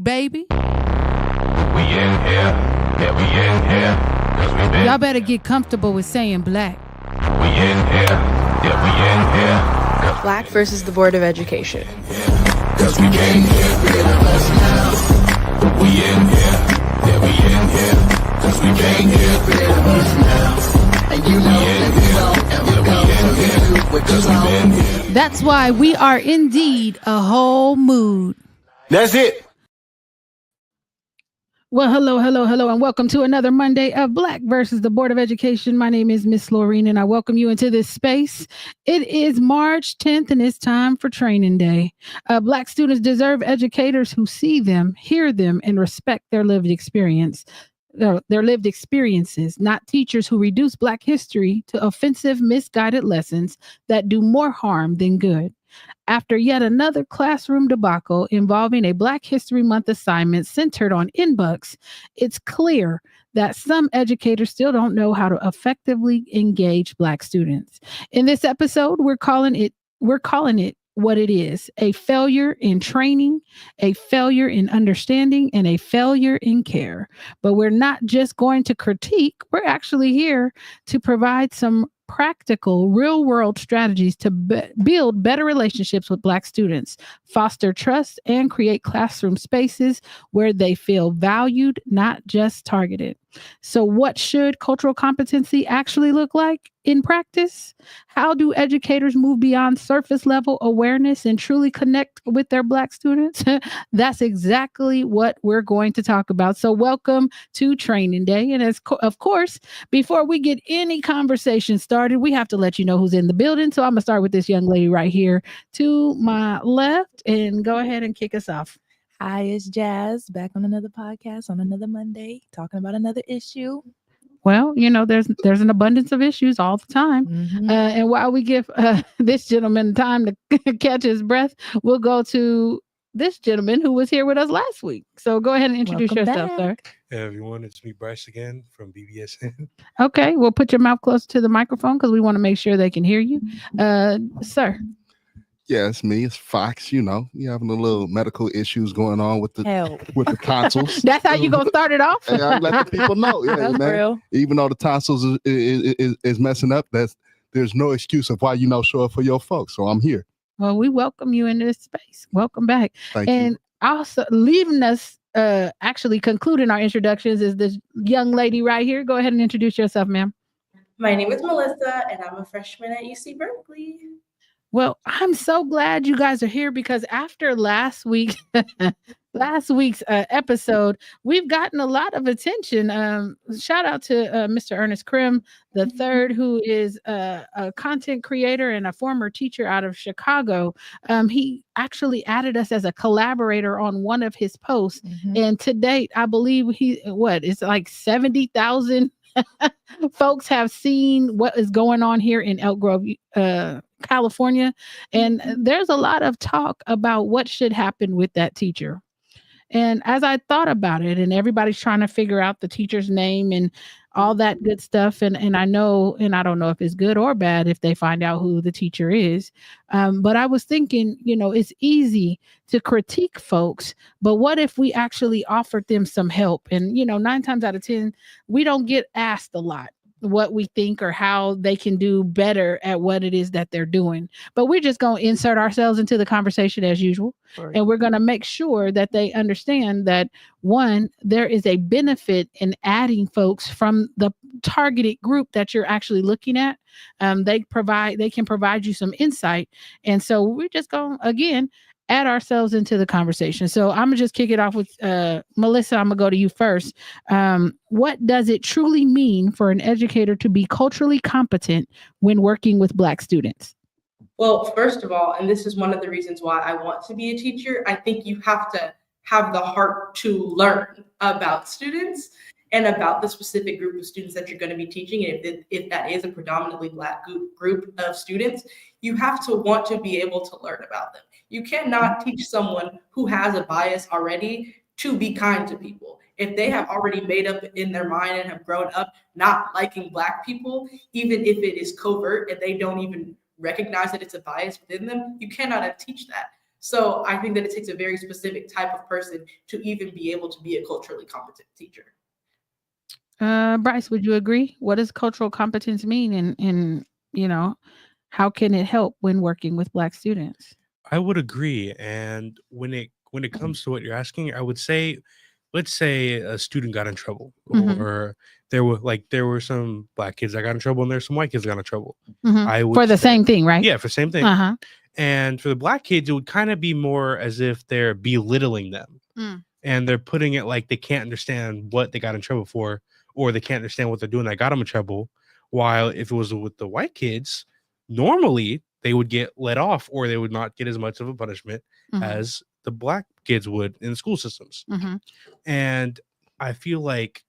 baby. We in here, yeah, we in here, 'cause we been. Y'all better get comfortable with saying black. We in here, yeah, we in here, 'cause Black versus the Board of Education. Cause we came here, rid of us now. We in here, yeah, we in here. Cause we came here, rid of us now. And you know that we don't ever go, so you do what you want. That's why we are indeed a whole mood. That's it. Well, hello, and welcome to another Monday of Black versus the Board of Education. My name is Miss Laureen, and I welcome you into this space. It is March 10th, and it's time for training day. Black students deserve educators who see them, hear them, and respect their lived experiences, not teachers who reduce Black history to offensive, misguided lessons that do more harm than good. After yet another classroom debacle involving a Black History Month assignment centered on inbucks, it's clear that some educators still don't know how to effectively engage Black students. In this episode, we're calling it what it is: a failure in training, a failure in understanding, and a failure in care. But we're not just going to critique, we're actually here to provide some practical, real-world strategies to build better relationships with Black students, foster trust, and create classroom spaces where they feel valued, not just targeted. So what should cultural competency actually look like in practice? How do educators move beyond surface level awareness and truly connect with their Black students? That's exactly what we're going to talk about. So welcome to Training Day. And of course, before we get any conversation started, we have to let you know who's in the building. So I'm going to start with this young lady right here to my left and go ahead and kick us off. Hi, it's Jazz, back on another podcast on another Monday, talking about another issue. Well, you know, there's an abundance of issues all the time. Mm-hmm. And while we give this gentleman time to catch his breath, we'll go to this gentleman who was here with us last week. So go ahead and introduce yourself, sir. Hey everyone, it's me, Bryce, again from BBSN. Okay, well, put your mouth close to the microphone because we want to make sure they can hear you. Sir. Yeah, it's me. It's Fox. You know, you having a little medical issues going on with the tonsils. That's how you gonna start it off. Hey, I let the people know. Yeah, That's man. real. Even though the tonsils is messing up, there's no excuse of why you not show up for your folks. So I'm here. Well, we welcome you into this space. Welcome back. Thank and you. Also leaving us, actually concluding our introductions, is this young lady right here. Go ahead and introduce yourself, ma'am. My name is Melissa, and I'm a freshman at UC Berkeley. Well, I'm so glad you guys are here because after last week's episode, we've gotten a lot of attention. Shout out to Mr. Ernest Krim III, who is a content creator and a former teacher out of Chicago. He actually added us as a collaborator on one of his posts. Mm-hmm. And to date, I believe it's like 70,000 folks have seen what is going on here in Elk Grove, California. And there's a lot of talk about what should happen with that teacher. And as I thought about it, and everybody's trying to figure out the teacher's name and all that good stuff. And I know, and I don't know if it's good or bad if they find out who the teacher is. But I was thinking, you know, it's easy to critique folks, but what if we actually offered them some help? And, you know, 9 times out of 10, we don't get asked a lot what we think or how they can do better at what it is that they're doing. But we're just going to insert ourselves into the conversation as usual. Right. And we're going to make sure that they understand that, one, there is a benefit in adding folks from the targeted group that you're actually looking at. They can provide you some insight. And so we're just going to, again, add ourselves into the conversation. So I'm gonna just kick it off with Melissa. I'm gonna go to you first. What does it truly mean for an educator to be culturally competent when working with Black students? Well, first of all, and this is one of the reasons why I want to be a teacher, I think you have to have the heart to learn about students and about the specific group of students that you're going to be teaching. And if that is a predominantly Black group of students, you have to want to be able to learn about them. You cannot teach someone who has a bias already to be kind to people. If they have already made up in their mind and have grown up not liking Black people, even if it is covert and they don't even recognize that it's a bias within them, you cannot teach that. So I think that it takes a very specific type of person to even be able to be a culturally competent teacher. Bryce, would you agree? What does cultural competence mean, and how can it help when working with Black students? I would agree. And when it comes to what you're asking, I would say, let's say a student got in trouble, Mhm. or there were some Black kids that got in trouble, and there's some white kids that got in trouble. Mhm. I would For the say- same thing, right? Yeah, for the same thing. Uh-huh. And for the Black kids, it would kind of be more as if they're belittling them. And they're putting it like they can't understand what they got in trouble for, or they can't understand what they're doing that got them in trouble. While if it was with the white kids, normally they would get let off, or they would not get as much of a punishment as the Black kids would in the school systems. And I feel like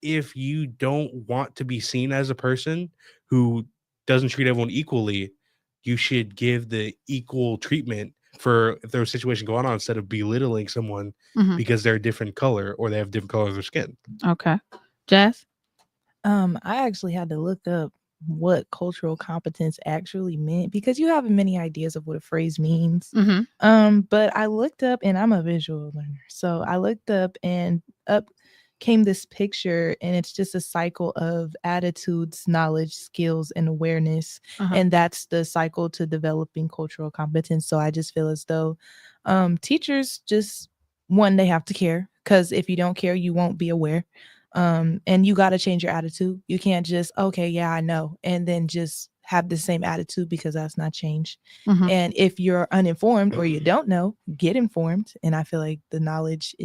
if you don't want to be seen as a person who doesn't treat everyone equally, you should give the equal treatment for if there's a situation going on, instead of belittling someone because they're a different color or they have different color of their skin. Okay. Jazz? I actually had to look up what cultural competence actually meant, because you have many ideas of what a phrase means. But I looked up, and I'm a visual learner, so I looked up, and up came this picture, and it's just a cycle of attitudes, knowledge, skills, and awareness. And that's the cycle to developing cultural competence. So I just feel as though teachers just, one, they have to care, because if you don't care, you won't be aware. And you got to change your attitude. You can't just, okay, yeah, I know, and then just have the same attitude, because that's not change. And if you're uninformed or you don't know, get informed. And I feel like the knowledge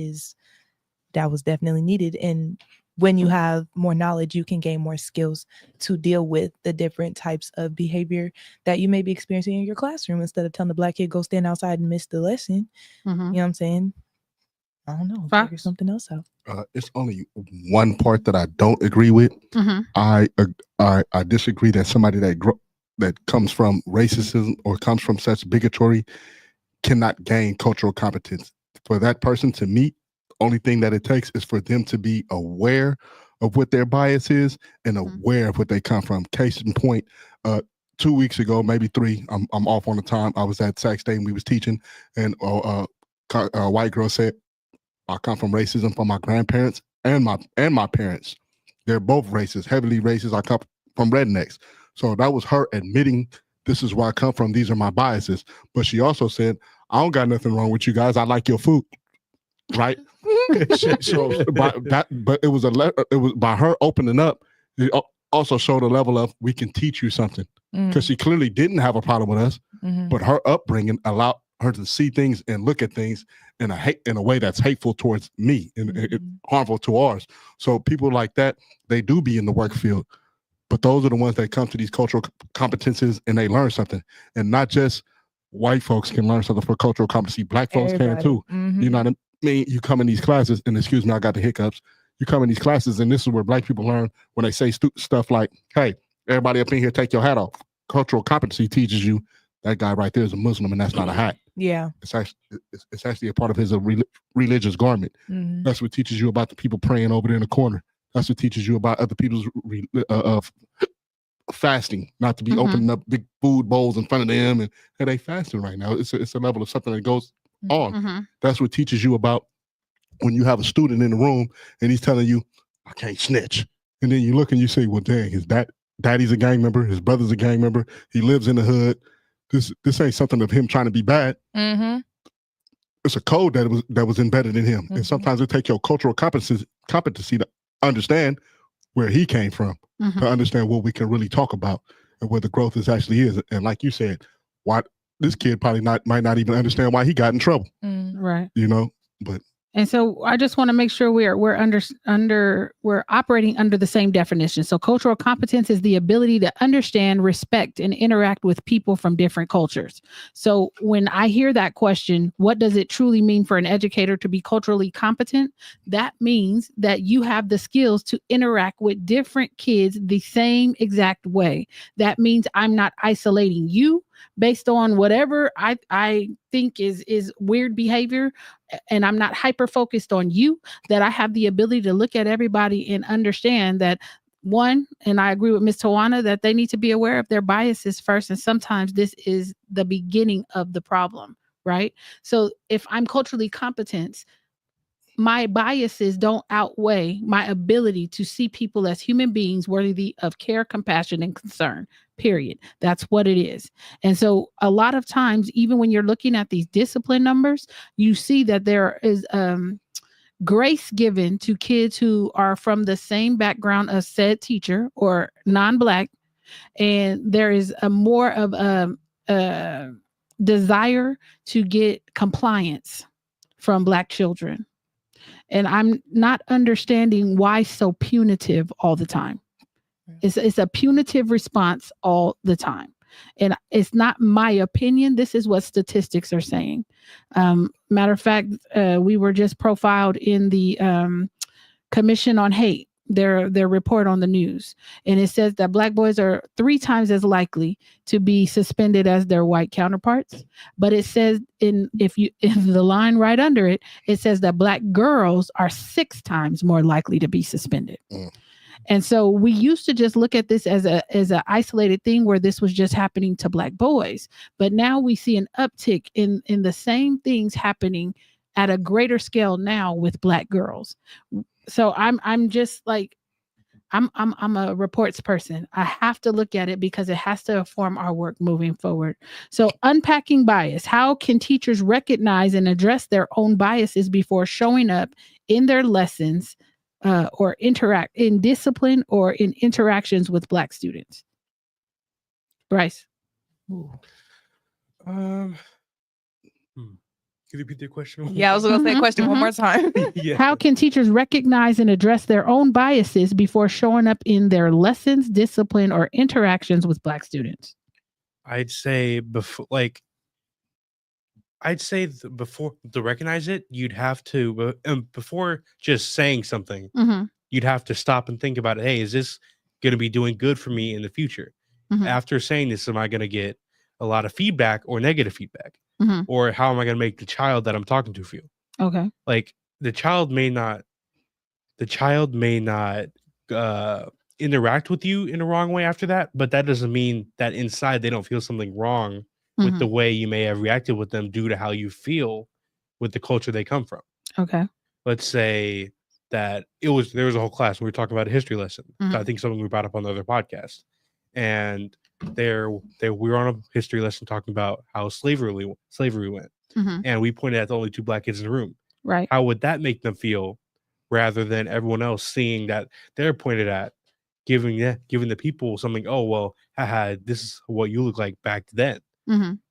that was definitely needed. And when you have more knowledge, you can gain more skills to deal with the different types of behavior that you may be experiencing in your classroom, instead of telling the Black kid, go stand outside and miss the lesson. You know what I'm saying? I don't know. Figure something else out. It's only one part that I don't agree with. I disagree that somebody that comes from racism or comes from such bigotry cannot gain cultural competence. For that person to meet, only thing that it takes is for them to be aware of what their bias is and aware of what they come from. Case in point, 2 weeks ago, maybe 3, I'm off on the time. I was at Sac State and we was teaching, and a white girl said, I come from racism from my grandparents and my parents. They're both racist, heavily racist. I come from rednecks. So that was her admitting, this is where I come from. These are my biases. But she also said, I don't got nothing wrong with you guys. I like your food. Right? So but it was by her opening up, it also showed a level of, we can teach you something. Because she clearly didn't have a problem with us, but her upbringing allowed her to see things and look at things in a way that's hateful towards me and harmful to ours. So people like that, they do be in the work field, but those are the ones that come to these cultural competences and they learn something. And not just white folks can learn something for cultural competency, Black folks can too. You know what I mean? You come in these classes, and excuse me, I got the hiccups. You come in these classes, and this is where Black people learn when they say stuff like, hey, everybody up in here, take your hat off. Cultural competency teaches you that guy right there is a Muslim, and that's not a hat. Yeah. It's actually a part of his religious garment. That's what teaches you about the people praying over there in the corner. That's what teaches you about other people's fasting, not to be opening up big food bowls in front of them and hey, they fasting right now. It's a level of something that goes on. That's what teaches you about when you have a student in the room and he's telling you, I can't snitch. And then you look and you say, well, dang, his daddy's a gang member, his brother's a gang member, he lives in the hood. This ain't something of him trying to be bad. It's a code that was embedded in him. And sometimes it takes your cultural competency to understand where he came from, to understand what we can really talk about and where the growth actually is. And like you said, why this kid might not even understand why he got in trouble. Right. You know, but And so I just want to make sure we're operating under the same definition. So cultural competence is the ability to understand, respect, and interact with people from different cultures. So when I hear that question, what does it truly mean for an educator to be culturally competent? That means that you have the skills to interact with different kids the same exact way. That means I'm not isolating you based on whatever I think is weird behavior, and I'm not hyper focused on you, that I have the ability to look at everybody and understand that one, and I agree with Ms. Tawana, that they need to be aware of their biases first. And sometimes this is the beginning of the problem, right? So if I'm culturally competent, my biases don't outweigh my ability to see people as human beings worthy of care, compassion, and concern. Period. That's what it is. And so a lot of times, even when you're looking at these discipline numbers, you see that there is grace given to kids who are from the same background as said teacher or non-Black. And there is a more of a desire to get compliance from Black children. And I'm not understanding why so punitive all the time. It's a punitive response all the time. And it's not my opinion. This is what statistics are saying. Matter of fact, we were just profiled in the Commission on Hate, their report on the news. And it says that Black boys are 3 times as likely to be suspended as their white counterparts. But it says in the line right under it, it says that Black girls are 6 times more likely to be suspended. And so we used to just look at this as a isolated thing where this was just happening to Black boys. But now we see an uptick in the same things happening at a greater scale now with Black girls. So I'm just like, I'm a reports person. I have to look at it because it has to inform our work moving forward. So unpacking bias. How can teachers recognize and address their own biases before showing up in their lessons or interact in discipline or in interactions with Black students? Bryce. Can you repeat the question? Yeah, I was going to say question one more time. Yeah. How can teachers recognize and address their own biases before showing up in their lessons, discipline, or interactions with Black students? I'd say before to recognize it, you'd have to before just saying something, you'd have to stop and think about it. Hey, is this going to be doing good for me in the future? After saying this, am I going to get a lot of feedback or negative feedback? Or how am I going to make the child that I'm talking to feel? Okay. Like the child may not interact with you in a wrong way after that, but that doesn't mean that inside they don't feel something wrong with the way you may have reacted with them due to how you feel with the culture they come from. Okay. Let's say that there was a whole class we were talking about a history lesson. So I think something we brought up on the other podcast, and we were on a history lesson talking about how slavery went, and we pointed at the only 2 Black kids in the room. Right. How would that make them feel, rather than everyone else seeing that they're pointed at, giving the people something? Oh well, haha, this is what you look like back then.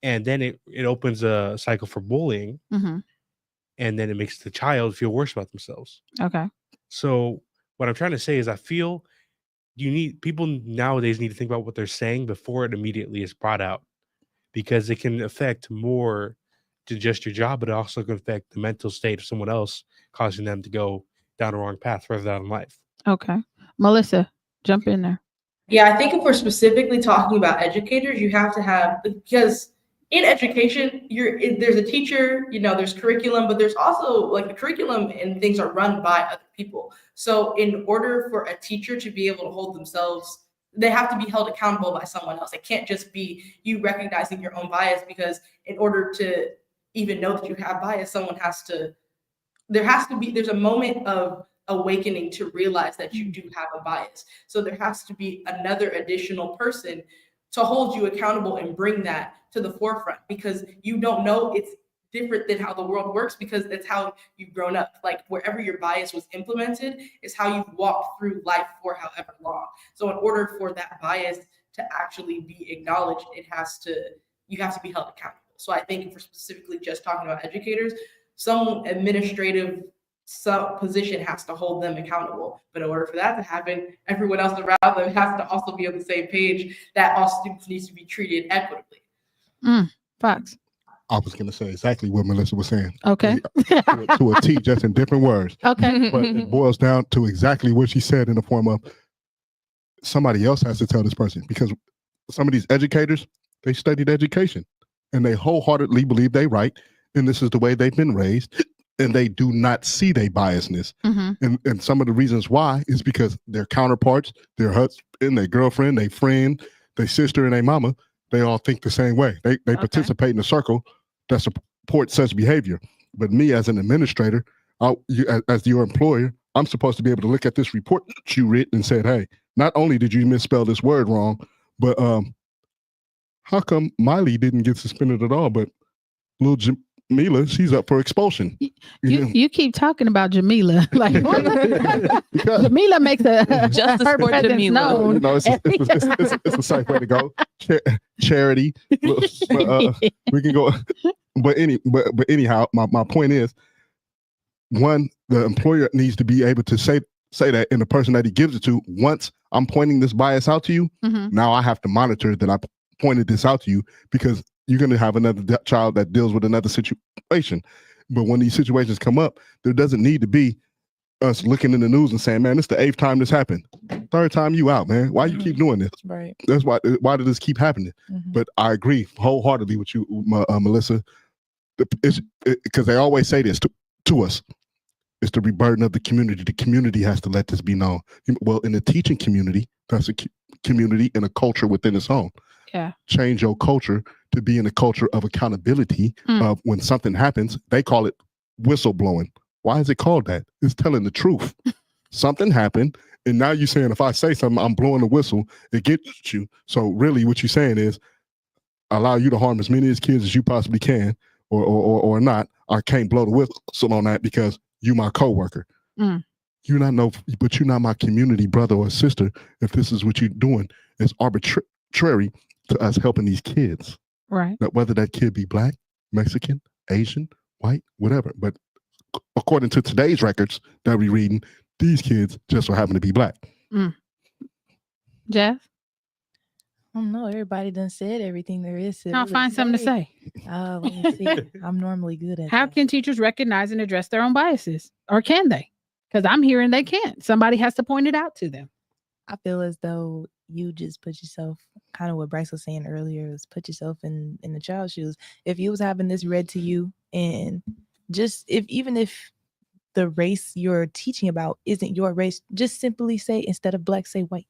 And then it opens a cycle for bullying, and then it makes the child feel worse about themselves. Okay. So what I'm trying to say is, I feel people nowadays need to think about what they're saying before it immediately is brought out, because it can affect more than just your job, but it also can affect the mental state of someone else, causing them to go down the wrong path further down in life. Okay. Melissa, jump in there. Yeah, I think if we're specifically talking about educators, you have to have, because in education, there's a teacher, there's curriculum, but there's also like the curriculum and things are run by other people. So in order for a teacher to be able to hold themselves, they have to be held accountable by someone else. It can't just be you recognizing your own bias, because in order to even know that you have bias, there's a moment of awakening to realize that you do have a bias. So there has to be another additional person to hold you accountable and bring that to the forefront, because you don't know, it's different than how the world works, because it's how you've grown up. Like wherever your bias was implemented is how you've walked through life for however long. So in order for that bias to actually be acknowledged, you have to be held accountable. So I think if we're specifically just talking about educators, some administrative position has to hold them accountable. But in order for that to happen, everyone else around them has to also be on the same page that all students need to be treated equitably. Facts. I was going to say exactly what Melissa was saying. Okay. to a T, just in different words. Okay. But it boils down to exactly what she said, in the form of somebody else has to tell this person, because some of these educators, they studied education and they wholeheartedly believe they right, and this is the way they've been raised, and they do not see their biasness. And some of the reasons why is because their counterparts, their husband, their girlfriend, their friend, their sister, and their mama, they all think the same way. They participate in a circle support such behavior. But me as an administrator, as your employer, I'm supposed to be able to look at this report that you wrote and said, hey, not only did you misspell this word wrong, but how come Miley didn't get suspended at all, but little Jamila, she's up for expulsion. You keep talking about Jamila. Like Jamila makes Justice her for presence Jamila. known. You know, it's a safe way to go. Charity. But, we can go. But anyhow, my point is, one, the employer needs to be able to say that, and the person that he gives it to, once I'm pointing this bias out to you, now I have to monitor that I pointed this out to you, because you're going to have another child that deals with another situation. But when these situations come up, there doesn't need to be us looking in the news and saying, man, it's the 8th time this happened. 3rd time you out, man. Why you keep doing this? Right. That's why did this keep happening? But I agree wholeheartedly with you, Melissa, because they always say this to us. It's the burden of the community. The community has to let this be known. Well, in the teaching community, that's a community and a culture within its own. Yeah. Change your culture to be in a culture of accountability. Of when something happens, they call it whistleblowing. Why is it called that? It's telling the truth. Something happened, and now you're saying if I say something, I'm blowing the whistle, it gets you. So really what you're saying is allow you to harm as many kids as you possibly can, or not. I can't blow the whistle on that because you my coworker. You're but you're not my community brother or sister if this is what you're doing. It's arbitrary to us helping these kids. Right. Whether that kid be black, Mexican, Asian, white, whatever. But according to today's records that we're reading, these kids just so happen to be black. Jeff? I don't know. Everybody done said everything there is to I'll find something to say. Let me see. I'm normally good at How that. can teachers recognize and address their own biases? Or can they? Because I'm hearing they can't. Somebody has to point it out to them. I feel as though you just put yourself, kind of what Bryce was saying earlier, is put yourself in the child's shoes. If you was having this read to you, and just even if the race you're teaching about isn't your race, just simply say, instead of black, say white.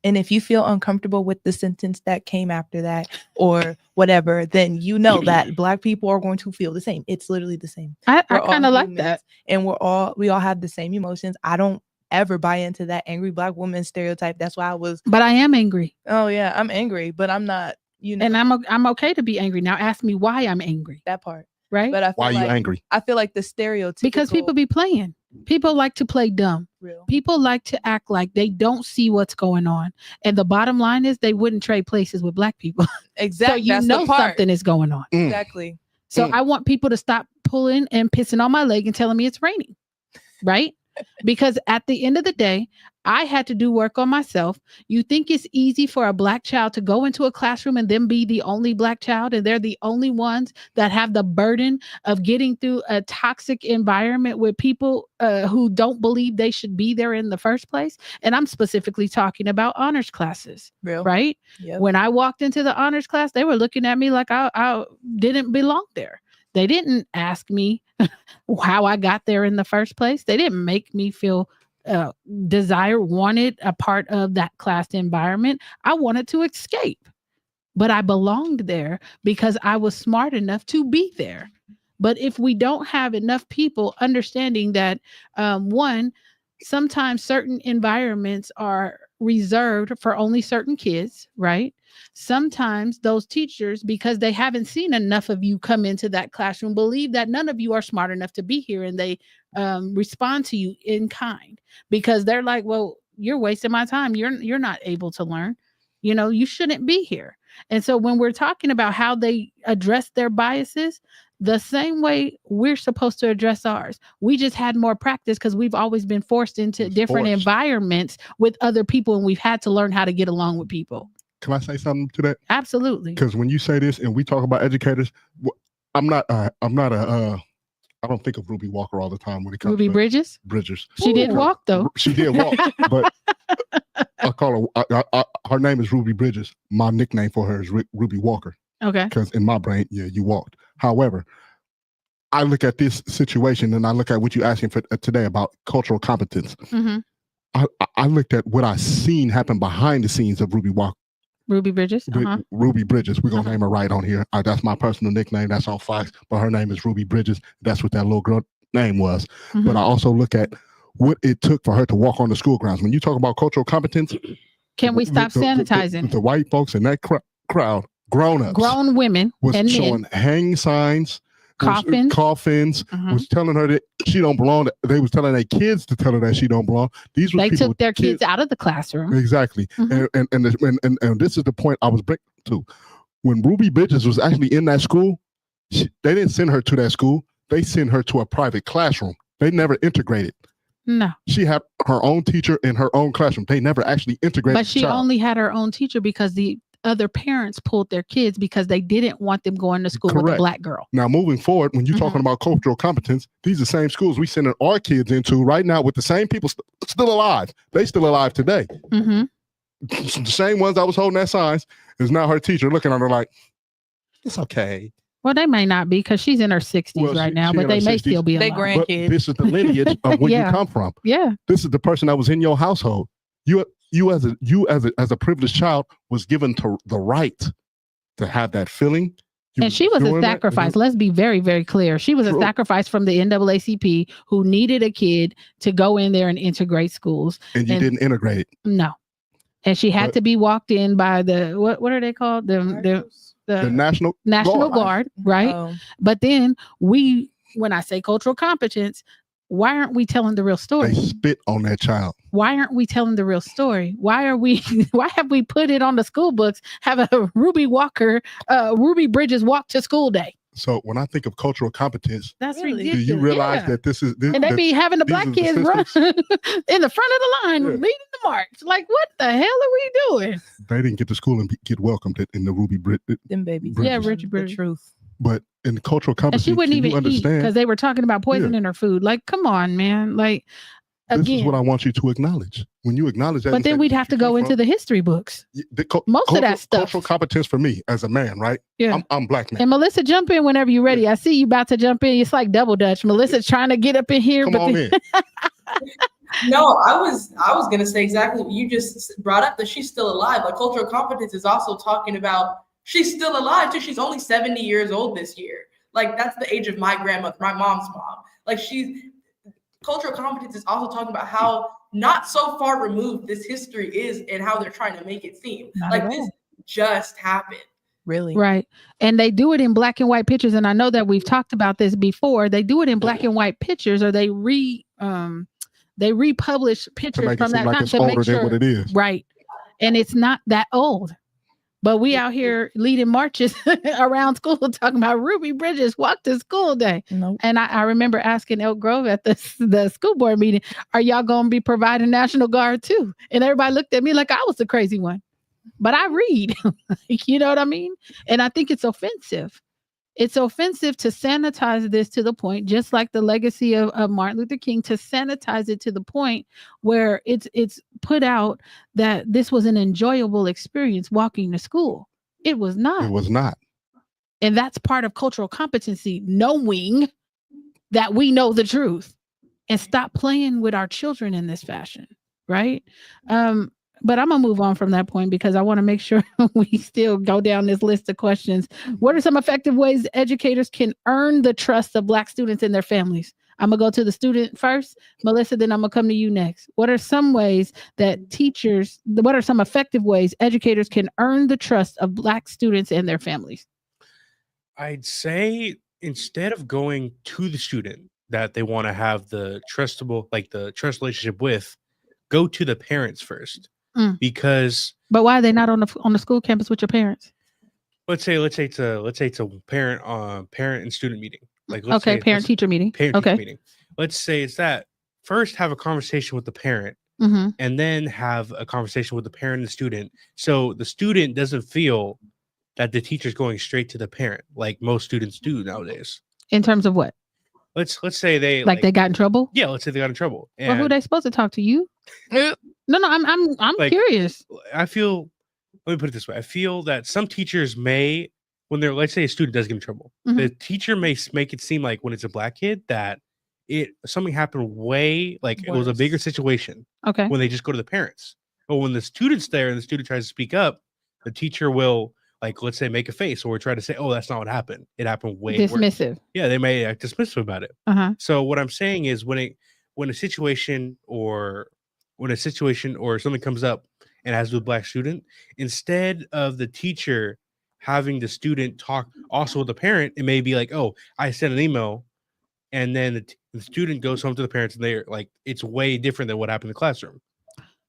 And if you feel uncomfortable with the sentence that came after that or whatever, then you know that black people are going to feel the same. It's literally the same. I kind of like that. And we all have the same emotions. I don't ever buy into that angry black woman stereotype. That's why But I am angry. Oh yeah, I'm angry, but I'm not, And I'm okay to be angry. Now ask me why I'm angry. That part. Right? But I feel why are you angry? I feel like the stereotypical, because people be playing. People like to play dumb. Real. People like to act like they don't see what's going on. And the bottom line is they wouldn't trade places with black people. Exactly. So you know something is going on. Exactly. So I want people to stop pulling and pissing on my leg and telling me it's raining. Right? Because at the end of the day, I had to do work on myself. You think it's easy for a black child to go into a classroom and then be the only black child, and they're the only ones that have the burden of getting through a toxic environment with people who don't believe they should be there in the first place? And I'm specifically talking about honors classes. Real. Right? Yep. When I walked into the honors class, they were looking at me like I didn't belong there. They didn't ask me how I got there in the first place. They didn't make me feel wanted a part of that class environment. I wanted to escape, but I belonged there because I was smart enough to be there. But if we don't have enough people understanding that, sometimes certain environments are reserved for only certain kids, right? Sometimes those teachers, because they haven't seen enough of you come into that classroom, believe that none of you are smart enough to be here, and they respond to you in kind because they're like, well, you're wasting my time. You're not able to learn. You shouldn't be here. And so when we're talking about how they address their biases, the same way we're supposed to address ours. We just had more practice because we've always been forced into different environments with other people, and we've had to learn how to get along with people. Can I say something to that? Absolutely. Because when you say this and we talk about educators, I don't think of Ruby Walker all the time when it comes Ruby to Bridges. She did walk though. She did walk, but I call her. Her name is Ruby Bridges. My nickname for her is Ruby Walker. Okay. Because in my brain, you walked. However, I look at this situation and I look at what you're asking for today about cultural competence. Mm-hmm. I looked at what I seen happen behind the scenes of Ruby Walker Ruby Bridges. Ruby Bridges. We're gonna name her right on here. That's my personal nickname. That's on Fox, but her name is Ruby Bridges. That's what that little girl name was. But I also look at what it took for her to walk on the school grounds. When you talk about cultural competence, can we stop sanitizing? The white folks in that crowd, grown women, was showing hang signs, coffins, was telling her that she don't belong. They was telling their kids to tell her that she don't belong. They took their kids out of the classroom. Exactly. And this is the point I was bringing to. When Ruby Bridges was actually in that school, they didn't send her to that school. They sent her to a private classroom. They never integrated. No. She had her own teacher in her own classroom. They never actually integrated. But she only had her own teacher because the other parents pulled their kids because they didn't want them going to school with a black girl. Now, moving forward, when you're talking about cultural competence, these are the same schools we sending our kids into right now with the same people still alive. They still alive today. The same ones that was holding that signs is now her teacher looking at her like, it's okay. Well, they may not be because she's in her 60s right now, but they may still be alive. They grandkids. But this is the lineage of where you come from. Yeah. This is the person that was in your household. You as a privileged child was given the right to have that feeling. And she was a sacrifice. Let's be very, very clear. She was a sacrifice from the NAACP who needed a kid to go in there and integrate schools. And you didn't integrate it. No. And she had to be walked in by the what are they called? The National Guard, right? Oh. But then when I say cultural competence, why aren't we telling the real story? They spit on that child. Why aren't we telling the real story? Why have we put it on the school books? Have a Ruby Bridges walk to school day. So when I think of cultural competence, that's ridiculous. Do you realize that this is and they be having the black kids run in the front of the line, leading the march? Like, what the hell are we doing? They didn't get to school and get welcomed in the Ruby Bridges. Them babies. Yeah, Richard Bridges. Truth. But in cultural competence, and she wouldn't even eat because they were talking about poisoning her food. Like, come on, man. Like, this is what I want you to acknowledge. When you acknowledge that, but then we'd have to go into the history books. Most of that stuff. Cultural competence for me as a man, right? Yeah, I'm black man. And Melissa, jump in whenever you're ready. I see you about to jump in. It's like double dutch. Melissa's trying to get up in here. Come on in. No, I was gonna say exactly what you just brought up, that she's still alive. Like, cultural competence is also talking about she's still alive too. She's only 70 years old this year. Like, that's the age of my grandmother, my mom's mom. Like, cultural competence is also talking about how not so far removed this history is and how they're trying to make it seem. Like, this just happened. Really? Right. And they do it in black and white pictures. And I know that we've talked about this before. They do it in black and white pictures, or they republish pictures from that time to make sure what it is. Right. And it's not that old. But we out here leading marches around school talking about Ruby Bridges walk to school day. Nope. And I remember asking Elk Grove at the school board meeting, are y'all going to be providing National Guard too? And everybody looked at me like I was the crazy one. But I read, you know what I mean? And I think it's offensive. It's offensive to sanitize this to the point, just like the legacy of Martin Luther King, to sanitize it to the point where it's put out that this was an enjoyable experience walking to school. It was not. It was not. And that's part of cultural competency, knowing that we know the truth and stop playing with our children in this fashion, right? But I'm going to move on from that point because I want to make sure we still go down this list of questions. What are some effective ways educators can earn the trust of Black students and their families? I'm going to go to the student first. Melissa, then I'm going to come to you next. What are some effective ways educators can earn the trust of Black students and their families? I'd say instead of going to the student that they want to have the trust relationship with, go to the parents first. Because but why are they not on the school campus with your parents? Let's say it's a parent and student meeting. Like parent teacher meeting. Teacher meeting. Let's say it's that. First, have a conversation with the parent, and then have a conversation with the parent and the student. So the student doesn't feel that the teacher's going straight to the parent, like most students do nowadays. In terms of what? Let's say they they got in trouble. Yeah, let's say they got in trouble. Well, who are they supposed to talk to? You? No, I'm curious. Let me put it this way. I feel that some teachers may, when they're, let's say a student does get in trouble, the teacher may make it seem like when it's a Black kid that something happened it was a bigger situation. Okay. When they just go to the parents. But when the student's there and the student tries to speak up, the teacher will, like, let's say, make a face or try to say, oh, that's not what happened. It happened way worse. Dismissive. Yeah, they may act dismissive about it. So what I'm saying is when a situation or something comes up and has to do with Black student, instead of the teacher having the student talk also with the parent, it may be like, oh, I sent an email, and then the student goes home to the parents, and they're like, it's way different than what happened in the classroom.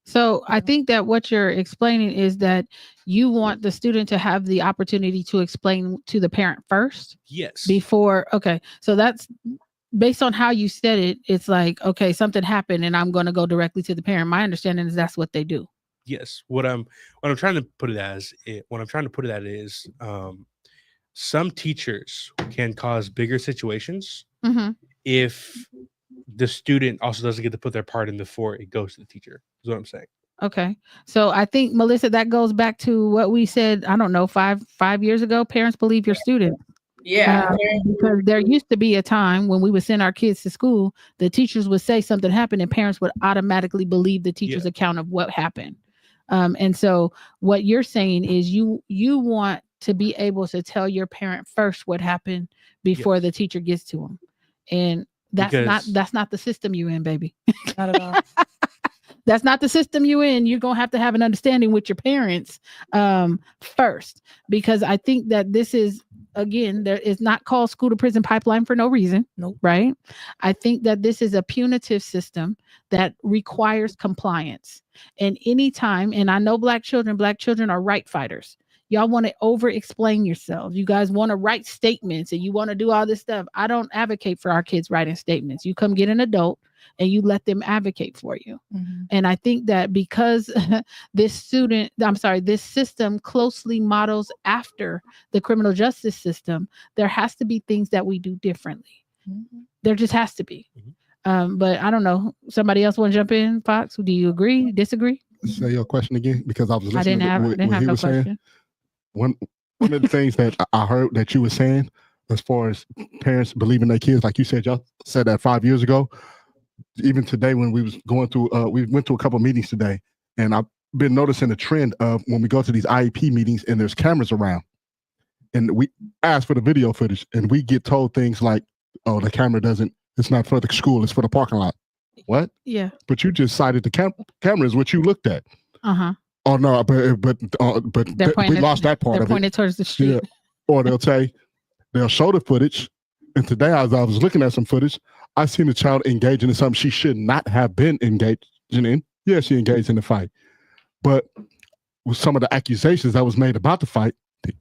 So I think that what you're explaining is that you want the student to have the opportunity to explain to the parent first. Yes. Before. Okay. So that's based on how you said it. It's like, okay, something happened and I'm going to go directly to the parent. My understanding is that's what they do. Yes. What I'm trying to put it at is some teachers can cause bigger situations if the student also doesn't get to put their part in before it goes to the teacher. Is what I'm saying. Okay. So I think, Melissa, that goes back to what we said, I don't know, five years ago. Parents believe your student. Yeah. Because there used to be a time when we would send our kids to school, the teachers would say something happened and parents would automatically believe the teacher's account of what happened. And so what you're saying is you want to be able to tell your parent first what happened before the teacher gets to them. And that's not the system you in, baby. Not at all. That's not the system you in. You're going to have an understanding with your parents first, because I think that this is, again, there is not called school to prison pipeline for no reason. Nope. Right. I think that this is a punitive system that requires compliance. And anytime, and I know black children are right fighters. Y'all want to over explain yourselves. You guys want to write statements and you want to do all this stuff. I don't advocate for our kids writing statements. You come get an adult and you let them advocate for you. And I think that because this system closely models after the criminal justice system, there has to be things that we do differently. There just has to be. But I don't know. Somebody else want to jump in, Fox? Do you agree? Disagree? Say your question again, because I was listening I didn't have no question. Saying. One of the things that I heard that you were saying, as far as parents believing their kids, like you said, y'all said that 5 years ago. Even today, when we was going through, we went to a couple of meetings today, and I've been noticing a trend of when we go to these IEP meetings and there's cameras around, and we ask for the video footage, and we get told things like, "Oh, the camera it's not for the school, it's for the parking lot." What? Yeah. But you just cited the camera is what you looked at. Oh no, but we lost that part of it. They're pointed towards the street. Yeah. Or they'll show the footage. And today, as I was looking at some footage, I seen a child engaging in something she should not have been engaging in. Yeah, she engaged in the fight. But with some of the accusations that was made about the fight, the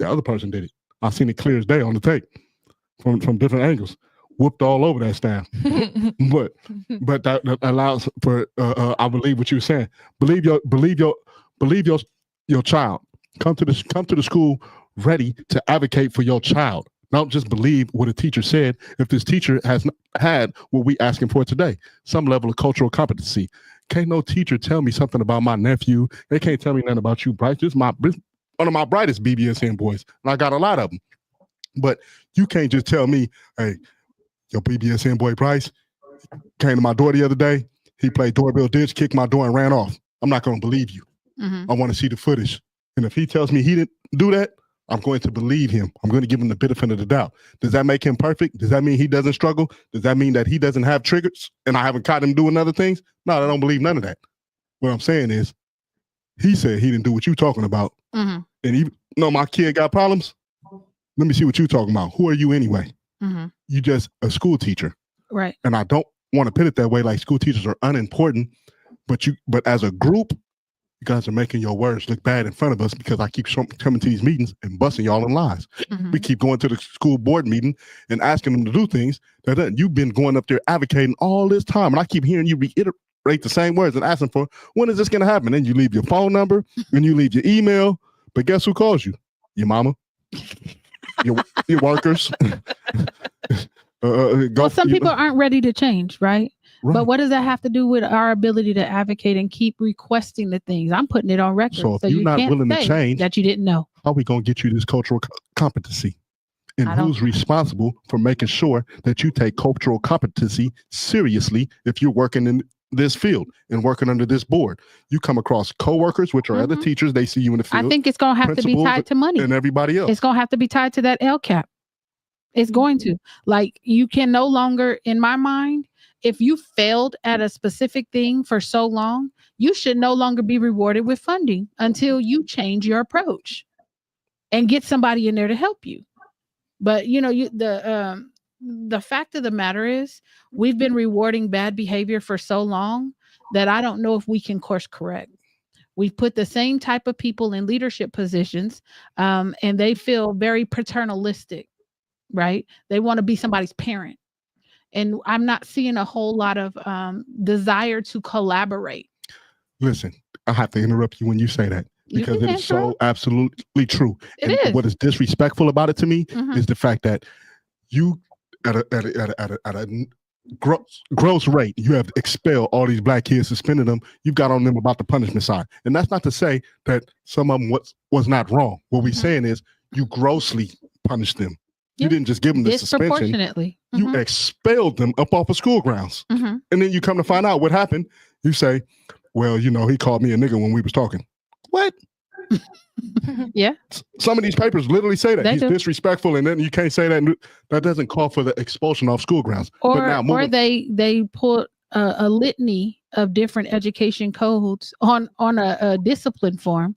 other person did it. I seen it clear as day on the tape from different angles. Whooped all over that staff. but that allows for I believe what you were saying. Believe your child. Come to the school ready to advocate for your child. Don't just believe what a teacher said. If this teacher has had what we asking for today, some level of cultural competency. Can't no teacher tell me something about my nephew. They can't tell me nothing about you, Bryce. This is one of my brightest BBSN boys, and I got a lot of them. But you can't just tell me, hey, your BBSN boy Bryce came to my door the other day. He played doorbell ditch, kicked my door, and ran off. I'm not going to believe you. I want to see the footage. And if he tells me he didn't do that, I'm going to believe him. I'm going to give him the benefit of the doubt. Does that make him perfect? Does that mean he doesn't struggle? Does that mean that he doesn't have triggers and I haven't caught him doing other things? No, I don't believe none of that. What I'm saying is, he said he didn't do what you talking about. And even though my kid got problems, let me see what you talking about. Who are you anyway? You just a school teacher. Right. And I don't want to put it that way, like school teachers are unimportant, but as a group, you guys are making your words look bad in front of us because I keep coming to these meetings and busting y'all in lies. We keep going to the school board meeting and asking them to do things that you've been going up there advocating all this time. And I keep hearing you reiterate the same words and asking for, when is this going to happen? And you leave your phone number and you leave your email. But guess who calls you? Your mama, your workers. Some people aren't ready to change, right? But what does that have to do with our ability to advocate and keep requesting the things? I'm putting it on record. So if you're not willing to change, that you didn't know, how are we going to get you this cultural competency? And who's responsible for making sure that you take cultural competency seriously if you're working in this field and working under this board. You come across coworkers, which are other teachers. They see you in the field. I think it's going to have to be tied to money. And everybody else. It's going to have to be tied to that LCAP. It's going to. Like, you can no longer, in my mind, if you failed at a specific thing for so long, you should no longer be rewarded with funding until you change your approach and get somebody in there to help you. But the fact of the matter is, we've been rewarding bad behavior for so long that I don't know if we can course correct. We've put the same type of people in leadership positions, and they feel very paternalistic, right? They want to be somebody's parent. And I'm not seeing a whole lot of desire to collaborate. Listen, I have to interrupt you when you say that, because it is so absolutely true. It is. What is disrespectful about it to me is the fact that you, at a gross rate, you have expelled all these black kids, suspended them. You've got on them about the punishment side. And that's not to say that some of them was not wrong. What we're saying is you grossly punished them. You didn't just give them the suspension. Disproportionately. You expelled them up off of school grounds. And then you come to find out what happened. You say, well, he called me a nigga when we was talking. What? Yeah. Some of these papers literally say that. They He's do. disrespectful, and then you can't say that. That doesn't call for the expulsion off school grounds. Or they put a litany of different education codes on a discipline form,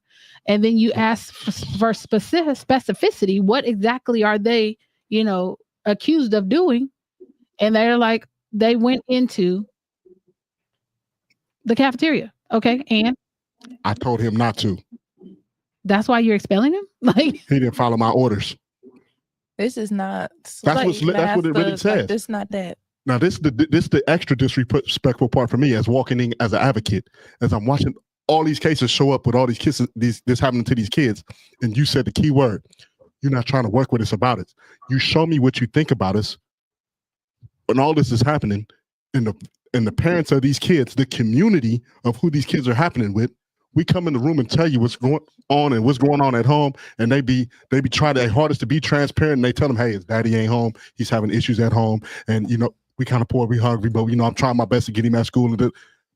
and then you ask for specificity. What exactly are they, accused of doing? And they're like, they went into the cafeteria. Okay, and I told him not to. That's why you're expelling him? Like, he didn't follow my orders. This is not. That's what it really says. Like, this not that. Now, this the extra disrespectful part for me as walking in as an advocate, as I'm watching all these cases show up with all these kids, this happening to these kids, and you said the key word. You're not trying to work with us about it. You show me what you think about us, when all this is happening, and the parents of these kids, the community of who these kids are happening with. We come in the room and tell you what's going on and what's going on at home, and they be trying their hardest to be transparent. And they tell them, "Hey, his daddy ain't home. He's having issues at home, and we kind of poor, we hungry, but I'm trying my best to get him at school."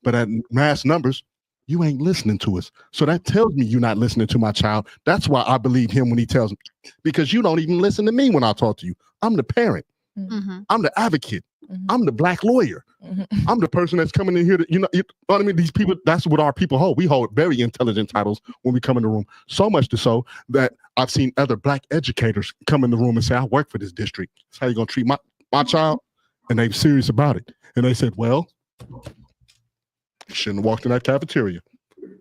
But at mass numbers, you ain't listening to us. So that tells me you're not listening to my child. That's why I believe him when he tells me, because you don't even listen to me when I talk to you. I'm the parent. I'm the advocate. I'm the black lawyer. I'm the person that's coming in here to, you know what I mean? These people, that's what our people hold. We hold very intelligent titles when we come in the room. So much so that I've seen other black educators come in the room and say, I work for this district. That's how you going to treat my child? And they're serious about it. And they said, well, you shouldn't have walked in that cafeteria.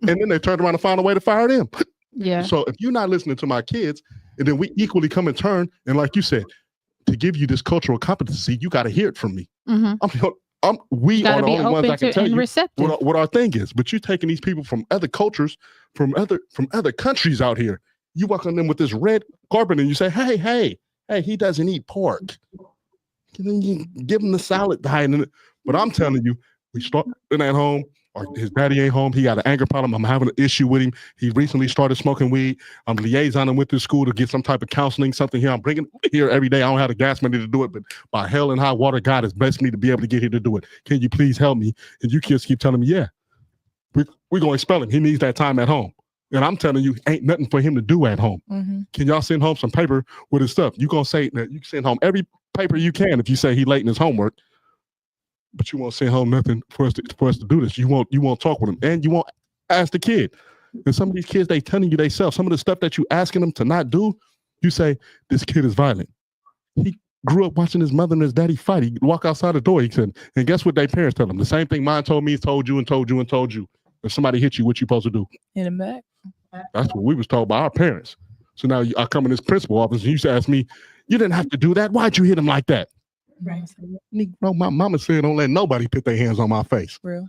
And then they turned around and found a way to fire them. Yeah. So if you're not listening to my kids, and then we equally come in turn, and like you said, to give you this cultural competency, you got to hear it from me. We are the only ones that can tell you what our thing is. But you're taking these people from other cultures, from other countries out here. You walk on them with this red carpet and you say, hey, he doesn't eat pork. You give him the salad diet. But I'm telling you, we start in at home. His daddy ain't home. He got an anger problem. I'm having an issue with him. He recently started smoking weed. I'm liaisoning with the school to get some type of counseling, something here. I'm bringing here every day. I don't have the gas money to do it, but by hell and high water, God has blessed me to be able to get here to do it. Can you please help me? And you kids keep telling me, yeah, we're going to expel him. He needs that time at home. And I'm telling you, ain't nothing for him to do at home. Can y'all send home some paper with his stuff? You're going to say that you can send home every paper you can if you say he late in his homework. But you won't send home nothing for us to do this. You won't talk with him, and you won't ask the kid. And some of these kids, they telling you themselves some of the stuff that you asking them to not do. You say this kid is violent. He grew up watching his mother and his daddy fight. He walk outside the door. He said, and guess what? Their parents tell them the same thing. Mine told me, told you, and told you, and told you. If somebody hit you, what you supposed to do? Hit him back. That's what we was told by our parents. So now I come in this principal office, and you used to ask me, you didn't have to do that. Why'd you hit him like that? Right. No, my mama said don't let nobody put their hands on my face. Real.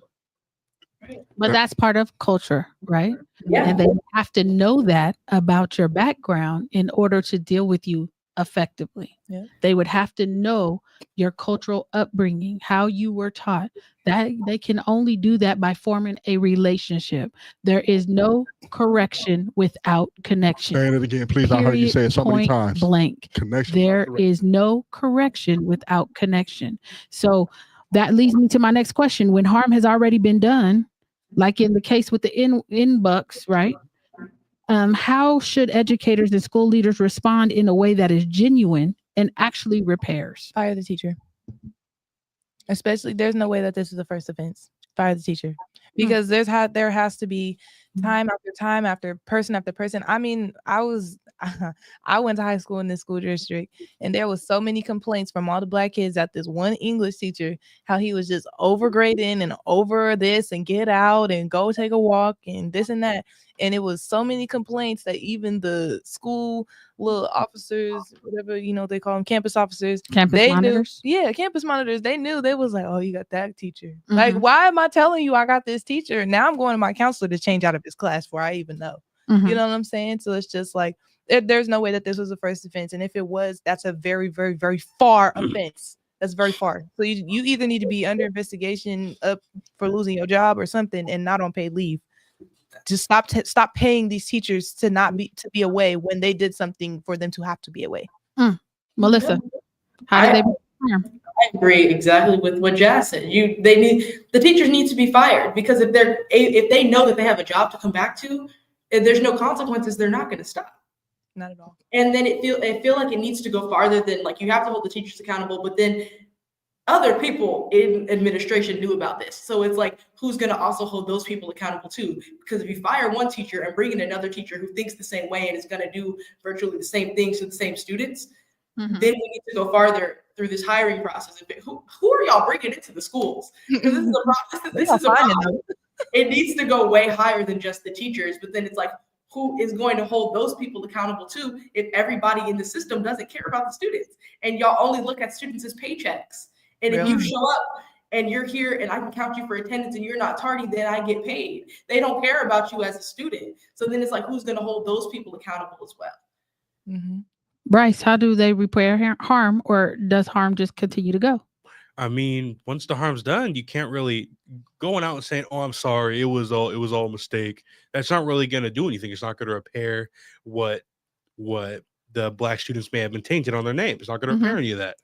But that's part of culture, right? Yeah. And they have to know that about your background in order to deal with you effectively. Yeah. They would have to know your cultural upbringing, how you were taught. That they can only do that by forming a relationship. There is no correction without connection. Saying it again, please. I heard you say it so many times. Blank. Connection. There is no correction without connection. So that leads me to my next question. When harm has already been done, like in the case with the in-bucks, right? How should educators and school leaders respond in a way that is genuine and actually repairs? Fire the teacher. Especially, there's no way that this is the first offense. Fire the teacher, because there has to be time after time after person. I mean, I went to high school in this school district, and there was so many complaints from all the black kids at this one English teacher, how he was just overgrading and over this and get out and go take a walk and this and that. And it was so many complaints that even the school little officers, whatever, they call them, campus officers, Campus monitors. Campus monitors, they knew. They was like, oh, you got that teacher. Like, why am I telling you I got this teacher? Now I'm going to my counselor to change out of his class before I even know. You know what I'm saying? So it's just like, there's no way that this was the first offense. And if it was, that's a very, very, very far offense. That's very far. So you either need to be under investigation up for losing your job or something, and not on paid leave. Just stop paying these teachers to be away when they did something for them to have to be away. Melissa, how do they perform? I agree exactly with what Jazz said. The teachers need to be fired, because if they know that they have a job to come back to, and there's no consequences, they're not going to stop. Not at all. And then it feel like it needs to go farther than, like, you have to hold the teachers accountable, but then other people in administration knew about this. So it's like, who's going to also hold those people accountable too? Because if you fire one teacher and bring in another teacher who thinks the same way and is going to do virtually the same things to the same students, then we need to go farther through this hiring process. Who are y'all bringing into the schools? Because this is a problem. This is a problem. It needs to go way higher than just the teachers. But then it's like, who is going to hold those people accountable too if everybody in the system doesn't care about the students? And y'all only look at students as paychecks. And if you show up and you're here and I can count you for attendance and you're not tardy, then I get paid. They don't care about you as a student. So then it's like, who's going to hold those people accountable as well? Bryce, how do they repair harm, or does harm just continue to go? I mean, once the harm's done, you can't really going out and saying, "Oh, I'm sorry, it was all a mistake." That's not really going to do anything. It's not going to repair what the black students may have been tainted on their name. It's not going to repair any of that.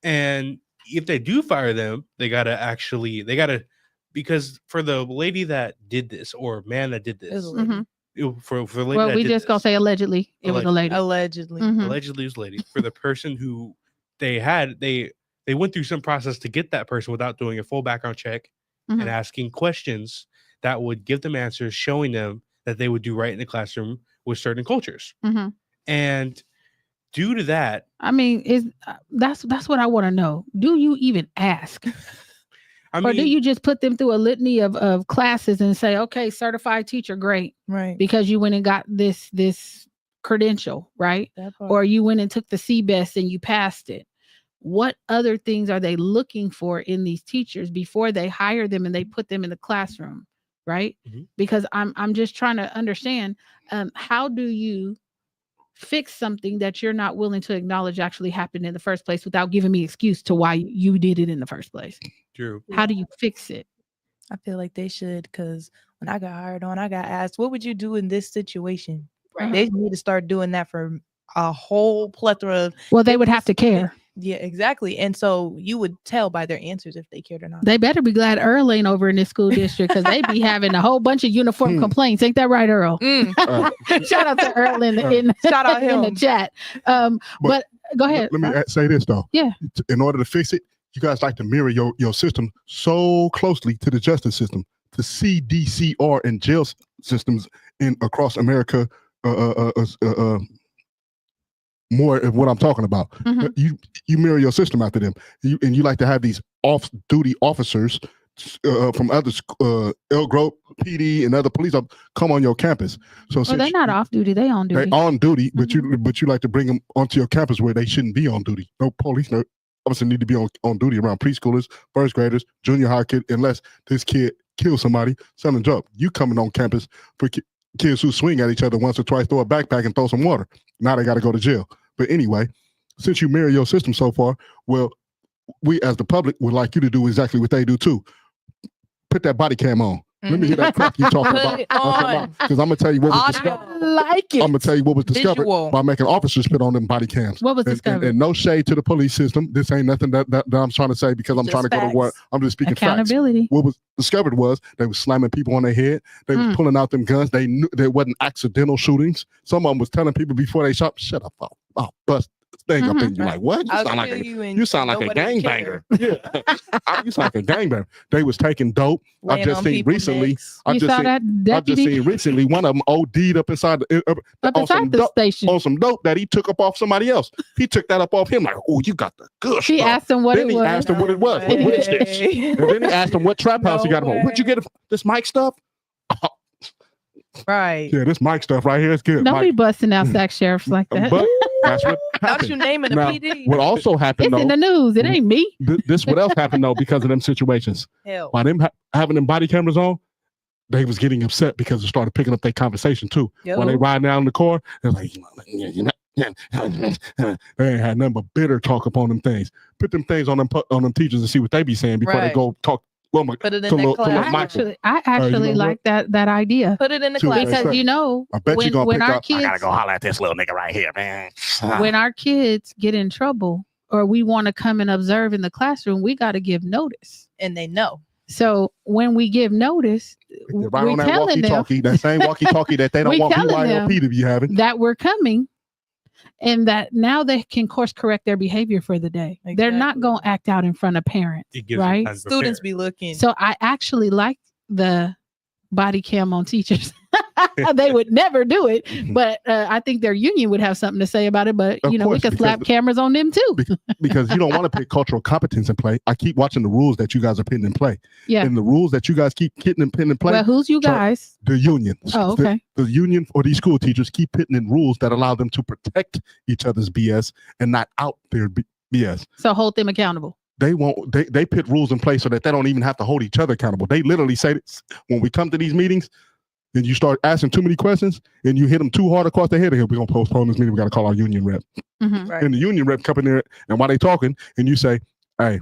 And if they do fire them, they gotta because for the lady that did this, or man that did this, for the lady well, we just gonna say allegedly it was a lady. Allegedly it was a lady. For the person who they went through some process to get that person without doing a full background check and asking questions that would give them answers, showing them that they would do right in the classroom with certain cultures. And due to that, I mean, that's what I want to know. Do you even ask? Or do you just put them through a litany of classes and say, okay, certified teacher, great. Right. Because you went and got this credential, right? Or you went and took the CBEST and you passed it. What other things are they looking for in these teachers before they hire them and they put them in the classroom, right? Because I'm just trying to understand, how do you fix something that you're not willing to acknowledge actually happened in the first place without giving me excuse to why you did it in the first place? True. How do you fix it? I feel like they should, because when I got hired on, I got asked, what would you do in this situation? Right. They need to start doing that for a whole plethora of... Well, they would have to care. Yeah, exactly. And so you would tell by their answers if they cared or not. They better be glad Earl ain't over in this school district, because they be having a whole bunch of uniform complaints. Ain't that right, Earl? Shout out to Earl shout out him in the chat. But go ahead. Let me say this though. Yeah. In order to fix it, you guys like to mirror your system so closely to the justice system, the CDCR and jail systems across America. More of what I'm talking about. You mirror your system after them, and you like to have these off-duty officers from other Elk Grove PD and other police come on your campus. So they're not off duty; they on duty. They on duty, but you like to bring them onto your campus where they shouldn't be on duty. No police officer need to be on duty around preschoolers, first graders, junior high kid, unless this kid kills somebody, selling drugs. You coming on campus for kids who swing at each other once or twice, throw a backpack and throw some water. Now they got to go to jail. But anyway, since you mirror your system so far, well, we as the public would like you to do exactly what they do too. Put that body cam on. Let me hear that crap you talking Put about. it on. Because I'm gonna tell you what was Audio. discovered. I like it. I'm gonna tell you what was discovered Visual. by making officers spit on them body cams. What was discovered? And no shade to the police system. This ain't nothing that I'm trying to say because I'm Just trying to go to war. facts. I'm just speaking facts. Accountability. What was discovered was they was slamming people on their head. They was pulling out them guns. They knew there wasn't accidental shootings. Some of them was telling people before they shot, "Shut up, I'll bust this thing up." And you're like, "What? You sound like a gangbanger." Yeah, you sound like a gangbanger. They was taking dope. I just seen recently. I just seen recently one of them OD'd up inside the station on some dope that he took up off somebody else. He took that up off him like, "Oh, you got the good He stuff." asked him what then it he was. asked him what it was. What is this? And then he asked him what trap house he got him on. Where'd you get it from? This mic stuff? Right. Yeah, this mic stuff right here is good. Nobody busting out sack sheriffs like that. But that's what Not happened. you naming the Now, PD. what also happened It's in though, the news. It ain't me. this what else happened though because of them situations. Hell. By them having them body cameras on, they was getting upset because it started picking up their conversation too. Yo. When they riding down in the car, they're like, they ain't had nothing but bitter talk upon them things. Put them things on them teachers and see what they be saying before they Right. go talk. Well, Put it in the class. I actually like that idea. Put it in the Too class. Because I bet you gonna when pick our up. kids, I gotta go holler at this little nigga right here, man. when our kids get in trouble or we want to come and observe in the classroom, we got to give notice. And they know. So when we give notice, They're right we're on that telling them walkie-talkie, that same walkie-talkie that they don't We want telling BYLP to be having. that we're coming and that now they can course correct their behavior for the day. They're not Exactly. going to act out in front of parents, It gives them right? time to Students prepare. be looking. So I actually like the body cam on teachers. They would never do it, but I think their union would have something to say about it. But Of we course, could slap because cameras on them too. Because you don't want to put cultural competence in play. I keep watching the rules that you guys are putting in play. Yeah. And the rules that you guys keep putting in play, Well, who's you try- guys? the union. Oh, okay. The union or these school teachers keep putting in rules that allow them to protect each other's BS and not out their BS. So hold them accountable. They won't. They put rules in place so that they don't even have to hold each other accountable. They literally say this, when we come to these meetings, and you start asking too many questions, and you hit them too hard across the head. We're gonna postpone this meeting. We got to call our union rep. Mhm. Right. And the union rep come in there, and while they talking, and you say, "Hey,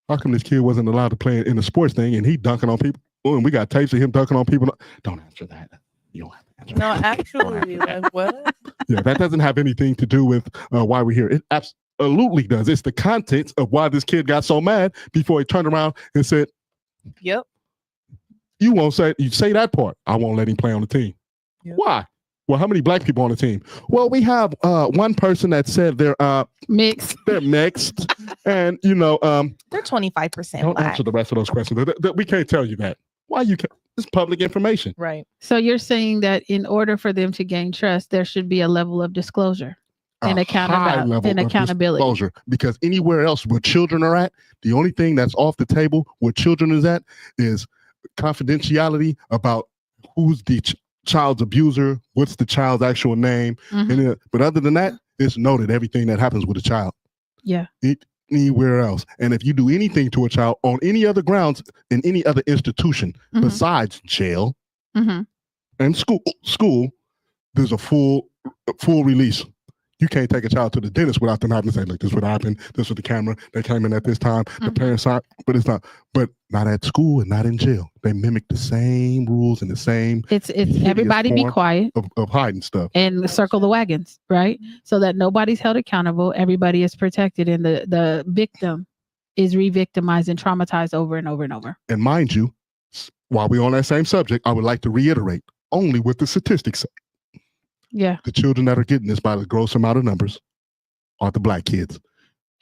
how come this kid wasn't allowed to play in the sports thing, and he dunking on people? Oh, and we got tapes of him dunking on people." Don't answer that. You don't have to answer. No, that. actually, like what? Yeah, that doesn't have anything to do with why we're here. It absolutely does. It's the contents of why this kid got so mad before he turned around and said, Yep. "You won't say you say that part. I won't let him play on the team." Yep. Why? Well, how many black people on the team? Well, we have one person that said they're Mixed. mixed, and They're 25% don't black. answer the rest of those questions. We can't tell you that. Why you can't? It's public information. Right. So you're saying that in order for them to gain trust, there should be a level of disclosure and A high level of accountability. disclosure, because anywhere else where children are at, the only thing that's off the table where children is at is confidentiality about who's the child's abuser, what's the child's actual name, Mhm. but other than that, it's noted everything that happens with a child. Yeah. Anywhere else, and if you do anything to a child on any other grounds in any other institution Mhm. besides jail Mhm. and school, there's a full release. You can't take a child to the dentist without them having to say, "Look, this is what happened. This was the camera. They came in at this time. The Mhm. parents saw it," but it's not. But not at school and not in jail. They mimic the same rules and the same It's hideous everybody be form quiet of hiding stuff. and circle the wagons, right? So that nobody's held accountable, everybody is protected, and the victim is re-victimized and traumatized over and over and over. And mind you, while we're on that same subject, I would like to reiterate only what the statistics say. Yeah. The children that are getting this by the gross amount of numbers are the black kids.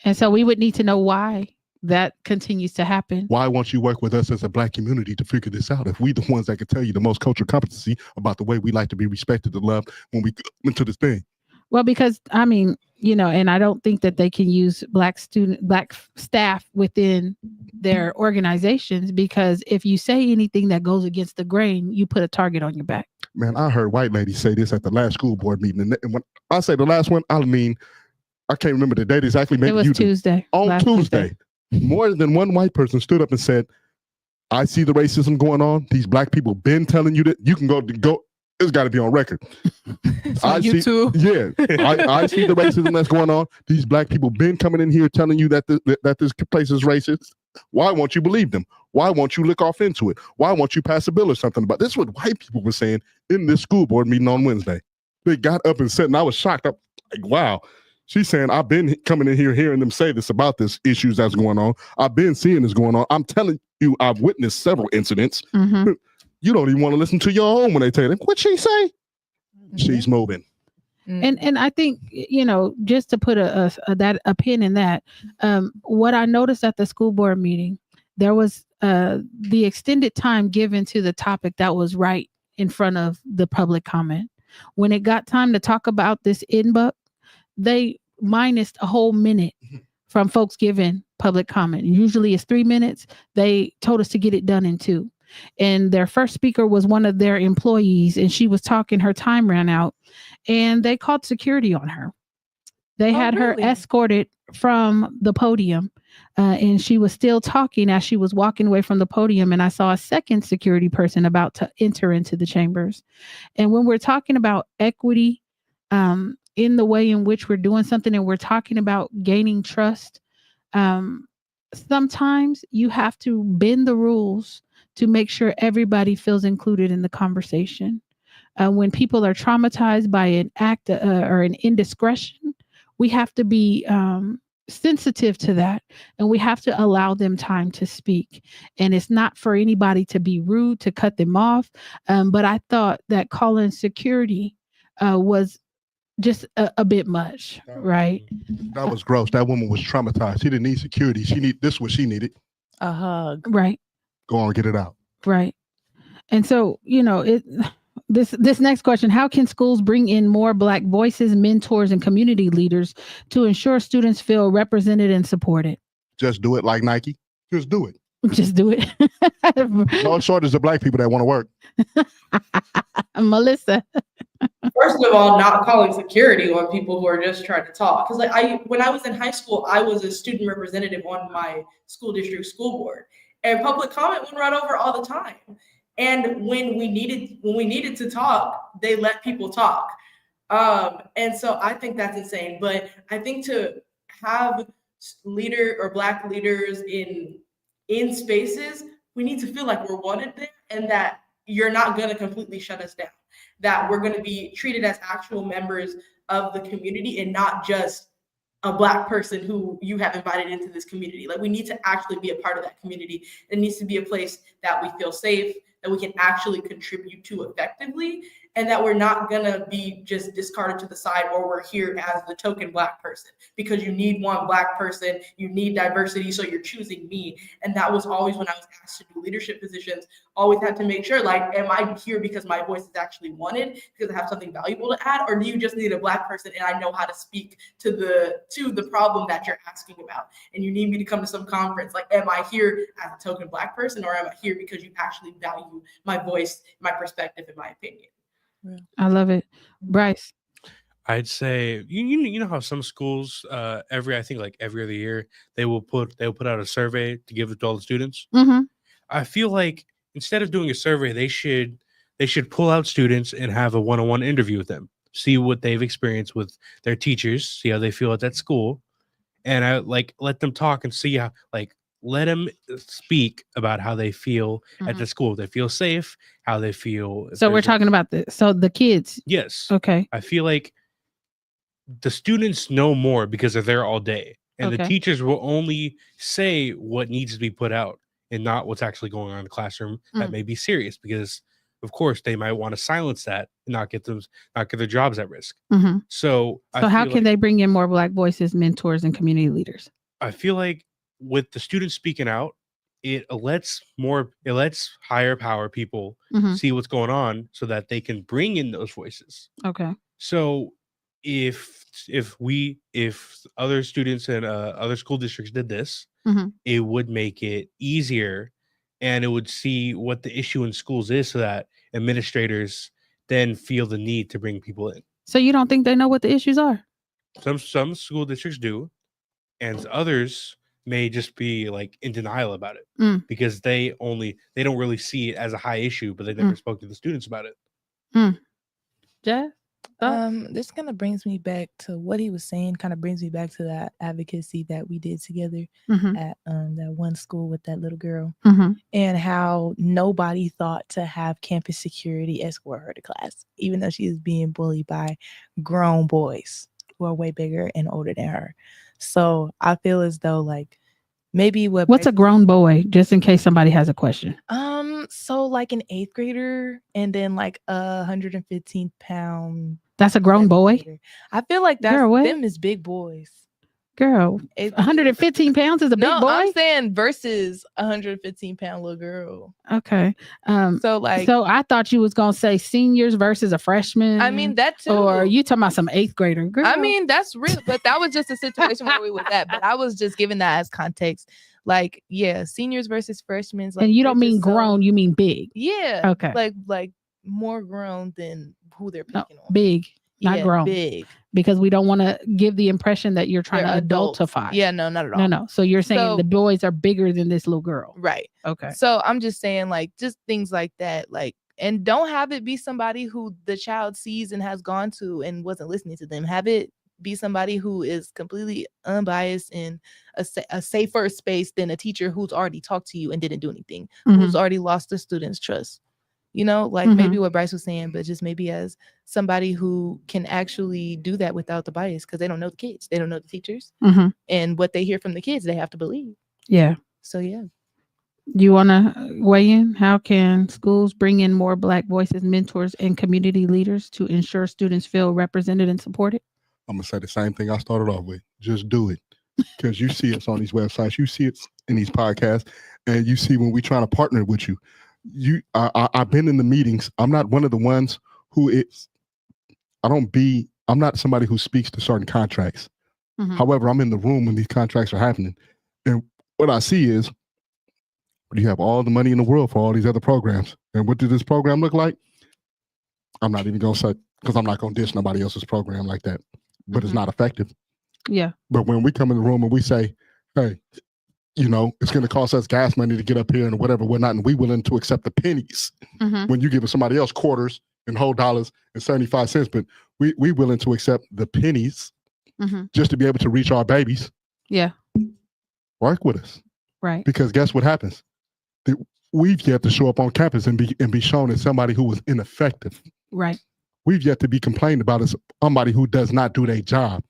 And so we would need to know why that continues to happen. Why won't you work with us as a black community to figure this out? If we the ones that can tell you the most cultural competency about the way we like to be respected and loved when we come into this thing. Well, because I mean, and I don't think that they can use black staff within their organizations, because if you say anything that goes against the grain, you put a target on your back. Man, I heard white ladies say this at the last school board meeting. And when I say the last one, I mean, I can't remember the date exactly. Maybe It was you do. Tuesday. On last Tuesday, more than one white person stood up and said, "I see the racism going on. These black people been telling you that you can go. It's got to be on record." On YouTube. I see the racism that's going on. These black people been coming in here telling you that this place is racist. Why won't you believe them? Why won't you look off into it? Why won't you pass a bill or something about this? Is what white people were saying in this school board meeting on Wednesday. They got up and said, and I was shocked. I'm like, wow. She's saying, I've been coming in here hearing them say this about this issues that's going on. I've been seeing this going on. I'm telling you, I've witnessed several incidents. Mm-hmm. You don't even want to listen to your own when they tell you, what'd she say? Mm-hmm. She's moving. And I think, you know, just to put a pin in that, what I noticed at the school board meeting, there was the extended time given to the topic that was right in front of the public comment. When it got time to talk about this in-buck, they minused a whole minute from folks giving public comment. Usually it's 3 minutes. They told us to get it done in 2. And their first speaker was one of their employees, and she was talking, her time ran out, and they called security on her. They had her escorted from the podium, and she was still talking as she was walking away from the podium. And I saw a second security person about to enter into the chambers. And when we're talking about equity in the way in which we're doing something, and we're talking about gaining trust, sometimes you have to bend the rules to make sure everybody feels included in the conversation. When people are traumatized by an act or an indiscretion, we have to be sensitive to that, and we have to allow them time to speak. And it's not for anybody to be rude, to cut them off. But I thought that calling security was just a bit much, right? That was gross. That woman was traumatized. She didn't need security. This is what she needed. A hug. Right. Go on, get it out. Right. And so, you know, this next question, how can schools bring in more Black voices, mentors, and community leaders to ensure students feel represented and supported? Just do it like Nike. Just do it. Just do it. No shortage of Black people that want to work. Melissa. First of all, not calling security on people who are just trying to talk. Because when I was in high school, I was a student representative on my school district school board, and public comment went right over all the time. And when we needed to talk, they let people talk. And so I think that's insane. But I think to have Black leaders in spaces, we need to feel like we're wanted there, and that you're not going to completely shut us down, that we're going to be treated as actual members of the community and not just a Black person who you have invited into this community. Like, we need to actually be a part of that community. It needs to be a place that we feel safe, that we can actually contribute to effectively, and that we're not gonna be just discarded to the side, or we're here as the token Black person because you need one Black person, you need diversity, so you're choosing me. And that was always, when I was asked to do leadership positions, always had to make sure, like, am I here because my voice is actually wanted, because I have something valuable to add, or do you just need a Black person and I know how to speak to the problem that you're asking about, and you need me to come to some conference? Like, am I here as a token Black person, or am I here because you actually value my voice, my perspective, and my opinion? I love it. Bryce. I'd say you know how some schools every other year they will put out a survey to give it to all the students. Mm-hmm. I feel like instead of doing a survey, they should pull out students and have a one-on-one interview with them, see what they've experienced with their teachers, see how they feel at that school, and I let them talk and see how, let them speak about how they feel at the school. They feel safe, how they feel. So we're talking about the kids. Yes. Okay. I feel like the students know more because they're there all day, and the teachers will only say what needs to be put out and not what's actually going on in the classroom that may be serious, because of course they might want to silence that and not get their jobs at risk. Mm-hmm. So how can they bring in more Black voices, mentors, and community leaders? I feel like with the students speaking out, it lets higher power people see what's going on so that they can bring in those voices. Okay. So if other students and other school districts did this, it would make it easier, and it would see what the issue in schools is, so that administrators then feel the need to bring people in. So you don't think they know what the issues are? Some school districts do, and others may just be in denial about it because they don't really see it as a high issue, but they never spoke to the students about it. Jazz? This kind of brings me back to what he was saying. Kind of brings me back to that advocacy that we did together at that one school with that little girl, and how nobody thought to have campus security escort her to class, even though she is being bullied by grown boys who are way bigger and older than her. So I feel as though like maybe what's a grown boy, just in case somebody has a question. So like an 8th grader, and then like 115-pound. That's a grown boy. Grader. I feel like that's them is big boys. Girl, 115 pounds is a big boy. I'm saying versus 115-pound little girl. Okay. So I thought you was gonna say seniors versus a freshman. I mean that too. Or you talking about some 8th grader? Girl. I mean that's real, but that was just a situation where we was at. But I was just giving that as context. Like, yeah, seniors versus freshmen. Like, and you don't mean grown, you mean big. Yeah. Okay. Like more grown than who they're picking on. Big, not grown. Big. Because we don't want to give the impression that you're trying to adultify. Yeah, no, not at all. No. So you're saying the boys are bigger than this little girl. Right. Okay. So I'm just saying like just things like that. Like, and don't have it be somebody who the child sees and has gone to and wasn't listening to them. Have it be somebody who is completely unbiased in a safer space than a teacher who's already talked to you and didn't do anything, who's already lost the student's trust. You know, like maybe what Bryce was saying, but just maybe as somebody who can actually do that without the bias, because they don't know the kids, they don't know the teachers, and what they hear from the kids, they have to believe. Yeah. So yeah. You want to weigh in? How can schools bring in more Black voices, mentors, and community leaders to ensure students feel represented and supported? I'm gonna say the same thing I started off with. Just do it, because you see us on these websites, you see it in these podcasts, and you see when we trying to partner with you. I've been in the meetings. I'm not one of the ones who is. I'm not somebody who speaks to certain contracts. However, I'm in the room when these contracts are happening, and what I see is you have all the money in the world for all these other programs, and what did this program look like? I'm not even gonna say, because I'm not gonna dish nobody else's program like that, but it's not effective. Yeah. But when we come in the room and we say, hey, you know, it's going to cost us gas money to get up here and whatever, whatnot, and we willing to accept the pennies when you give somebody else quarters and whole dollars and 75 cents, but we willing to accept the pennies just to be able to reach our babies. Yeah. Work with us. Right. Because guess what happens? We've yet to show up on campus and be shown as somebody who was ineffective. Right. We've yet to be complained about as somebody who does not do their job.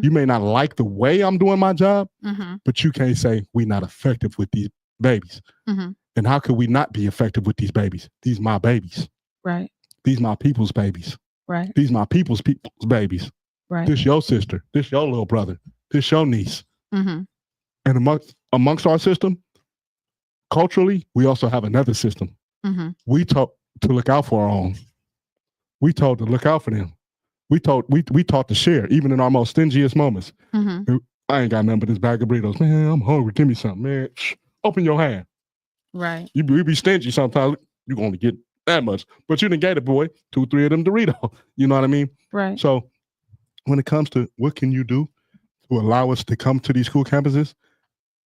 You may not like the way I'm doing my job, but you can't say we're not effective with these babies. And how could we not be effective with these babies? These my babies. Right. These my people's babies. Right. These my people's babies. Right. This your sister. This your little brother. This your niece. And amongst our system, culturally, we also have another system. We taught to look out for our own. We told to look out for them. We taught to share, even in our most stingiest moments. I ain't got nothing but this bag of burritos. Man, I'm hungry. Give me something, man. Open your hand. Right. You be stingy sometimes. You only get that much. But you done gave the boy 2-3 of them Doritos. You know what I mean? Right. So when it comes to what can you do to allow us to come to these school campuses,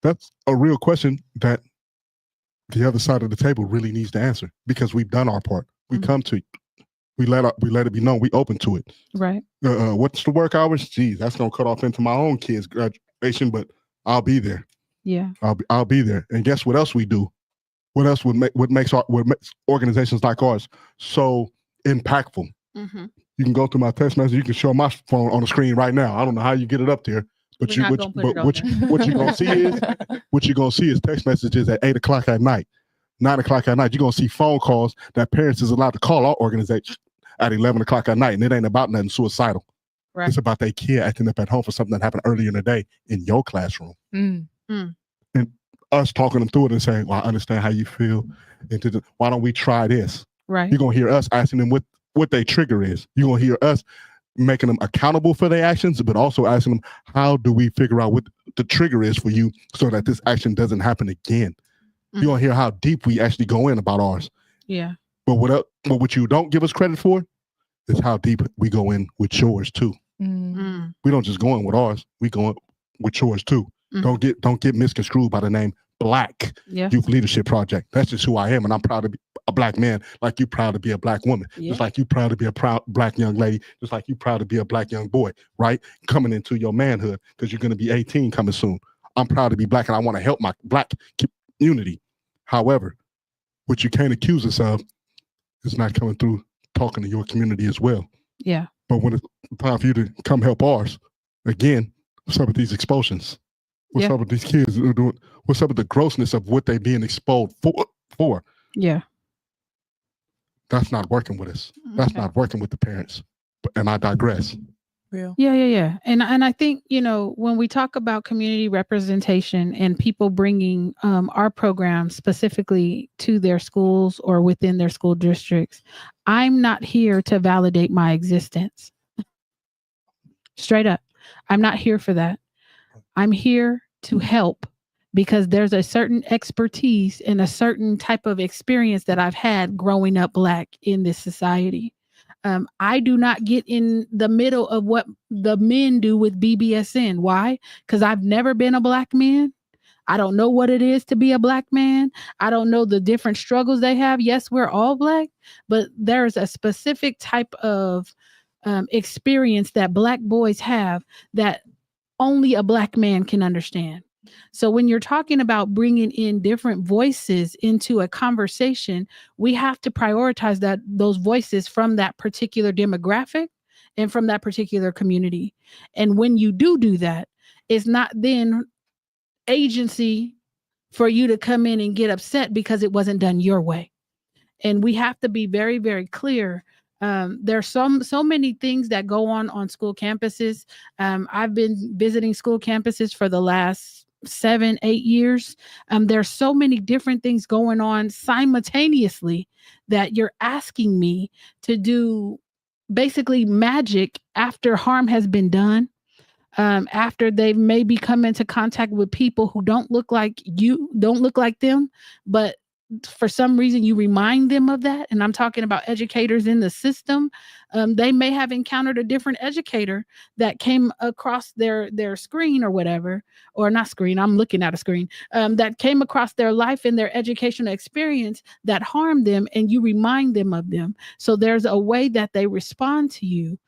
that's a real question that the other side of the table really needs to answer, because we've done our part. We come to we let it be known we open to it. Right. What's the work hours? Geez, that's gonna cut off into my own kids' graduation, but I'll be there. Yeah. I'll be there. And guess what else we do? What else what makes organizations like ours so impactful? You can go through my text message. You can show my phone on the screen right now. I don't know how you get it up there, but what you're gonna see is text messages at 8 o'clock at night. 9 o'clock at night, you're gonna see phone calls that parents is allowed to call our organization at 11 o'clock at night, and it ain't about nothing suicidal. Right. It's about their kid acting up at home for something that happened earlier in the day in your classroom. And us talking them through it and saying, well, I understand how you feel. And why don't we try this? Right. You're gonna hear us asking them what their trigger is. You're gonna hear us making them accountable for their actions, but also asking them, how do we figure out what the trigger is for you so that this action doesn't happen again? You're gonna hear how deep we actually go in about ours. Yeah. But what you don't give us credit for is how deep we go in with yours too. We don't just go in with ours, we go in with yours too. Don't get misconstrued by the name Black Youth Leadership Project. That's just who I am, and I'm proud to be a Black man, like you proud to be a Black woman, just like you proud to be a proud Black young lady, just like you proud to be a Black young boy, right? Coming into your manhood, because you're going to be 18 coming soon. I'm proud to be Black, and I want to help my Black community. However, what you can't accuse us of is not coming through talking to your community as well. Yeah. But when it's time for you to come help ours, again, what's up with these expulsions? What's up with these kids doing? What's up with the grossness of what they're being exposed for? Yeah. That's not working with us. That's not working with the parents. And I digress. Real. Yeah. And I think, when we talk about community representation and people bringing our program specifically to their schools or within their school districts, I'm not here to validate my existence. Straight up. I'm not here for that. I'm here to help because there's a certain expertise and a certain type of experience that I've had growing up Black in this society. I do not get in the middle of what the men do with BBSN. Why? Because I've never been a Black man. I don't know what it is to be a Black man. I don't know the different struggles they have. Yes, we're all Black, but there's a specific type of experience that Black boys have that only a Black man can understand. So when you're talking about bringing in different voices into a conversation, we have to prioritize those voices from that particular demographic and from that particular community. And when you do that, it's not then agency for you to come in and get upset because it wasn't done your way. And we have to be very, very clear. There's so many things that go on school campuses. I've been visiting school campuses for the last 7-8 years. There's so many different things going on simultaneously that you're asking me to do basically magic after harm has been done. After they've maybe come into contact with people who don't look like them, but for some reason you remind them of that. And I'm talking about educators in the system. They may have encountered a different educator that came across their screen or whatever, or not screen, I'm looking at a screen, that came across their life and their educational experience that harmed them, and you remind them of them. So there's a way that they respond to you,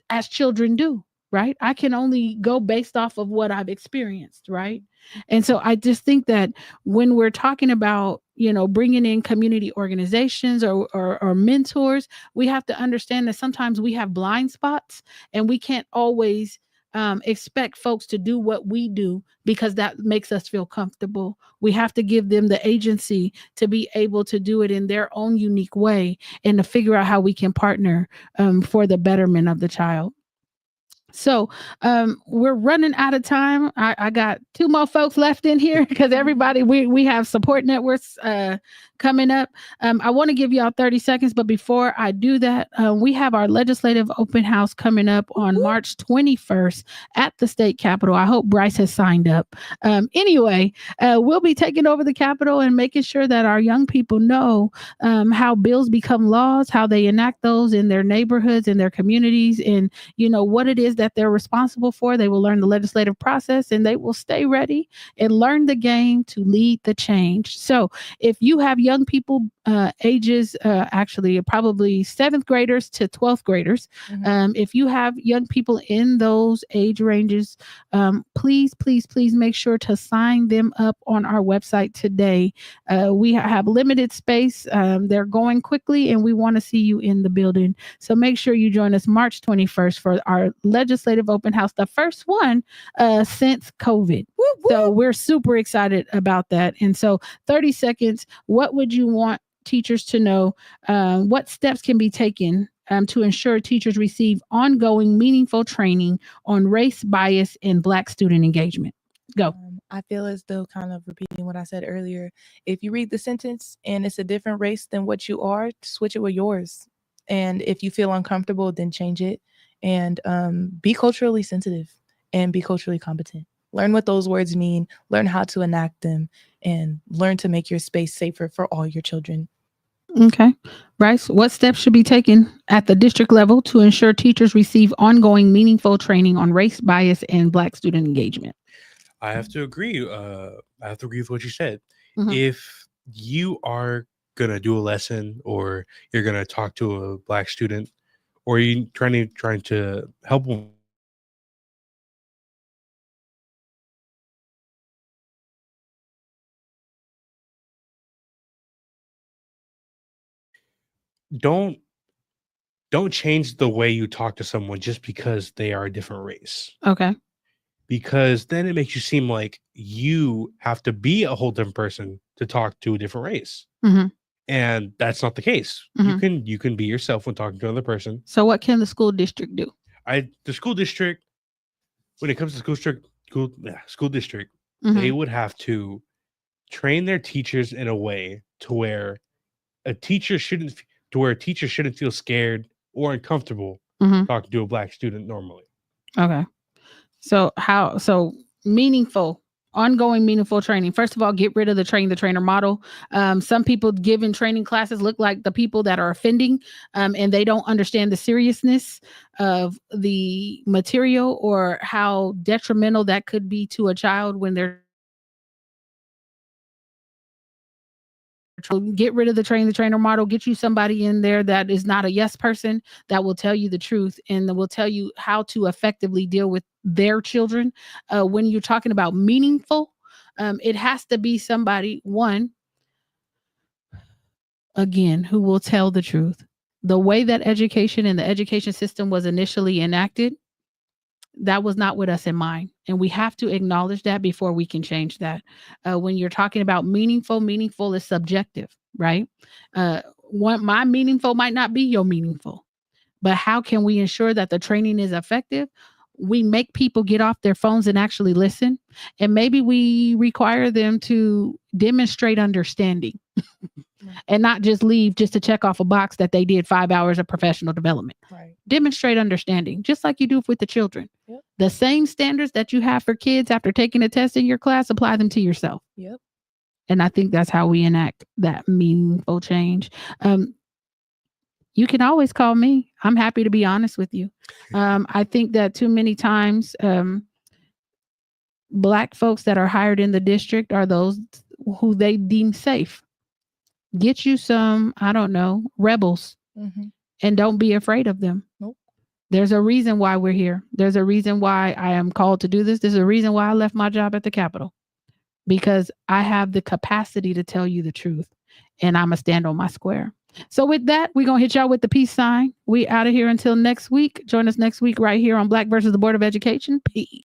as children do. Right? I can only go based off of what I've experienced. Right. And so I just think that when we're talking about, bringing in community organizations or mentors, we have to understand that sometimes we have blind spots and we can't always expect folks to do what we do because that makes us feel comfortable. We have to give them the agency to be able to do it in their own unique way and to figure out how we can partner for the betterment of the child. So we're running out of time. I got 2 more folks left in here because everybody, we have support networks coming up. I want to give y'all 30 seconds, but before I do that, we have our legislative open house coming up on March 21st at the state capitol. I hope Bryce has signed up. Anyway, we'll be taking over the Capitol and making sure that our young people know how bills become laws, how they enact those in their neighborhoods and their communities, and what it is that they're responsible for. They will learn the legislative process and they will stay ready and learn the game to lead the change. So if you have young people ages actually probably 7th graders to 12th graders, if you have young people in those age ranges, please make sure to sign them up on our website today. We have limited space. They're going quickly and we want to see you in the building. So make sure you join us March 21st for our legislative open house, the first one since COVID. Whoop, whoop. So we're super excited about that. And so 30 seconds, what would you want teachers to know? What steps can be taken to ensure teachers receive ongoing, meaningful training on race, bias, and Black student engagement? Go. I feel as though, kind of repeating what I said earlier, if you read the sentence and it's a different race than what you are, switch it with yours. And if you feel uncomfortable, then change it. And be culturally sensitive and be culturally competent. Learn what those words mean, learn how to enact them, and learn to make your space safer for all your children. Okay. Bryce, what steps should be taken at the district level to ensure teachers receive ongoing, meaningful training on race, bias, and Black student engagement? I have to agree. I have to agree with what you said. Mhm. If you are gonna do a lesson, or you're gonna talk to a black student, or you trying to help them, don't don't change the way you talk to someone just because they are a different race. Okay. Because then it makes you seem like you have to be a whole different person to talk to a different race. Mhm. And that's not the case. Mhm. You can be yourself when talking to another person. So what can the school district do? The school district, when it comes to school district, they Mhm. would have to train their teachers in a way to where a teacher shouldn't feel scared or uncomfortable Mhm. talking to a black student normally. Okay. So meaningful, ongoing meaningful training. First of all, get rid of the train the trainer model. Some people given training classes look like the people that are offending, and they don't understand the seriousness of the material or how detrimental that could be to a child when they're. Get rid of the train the trainer model. Get you somebody in there that is not a yes person, that will tell you the truth and that will tell you how to effectively deal with their children. When you're talking about meaningful, it has to be somebody, one, again, who will tell the truth. The way that education and the education system was initially enacted, that was not with us in mind. And we have to acknowledge that before we can change that. When you're talking about meaningful is subjective, right? My meaningful might not be your meaningful, but how can we ensure that the training is effective? We make people get off their phones and actually listen. And maybe we require them to demonstrate understanding and not just leave just to check off a box that they did 5 hours of professional development. Right. Demonstrate understanding, just like you do with the children. Yep. The same standards that you have for kids after taking a test in your class, apply them to yourself. Yep. And I think that's how we enact that meaningful change. You can always call me. I'm happy to be honest with you. I think that too many times, Black folks that are hired in the district are those who they deem safe. Get you some, I don't know, rebels, and don't be afraid of them. Nope. There's a reason why we're here. There's a reason why I am called to do this. There's a reason why I left my job at the Capitol, because I have the capacity to tell you the truth, and I'm going to stand on my square. So with that, we're going to hit y'all with the peace sign. We out of here until next week. Join us next week right here on Black versus the Board of Education. Peace.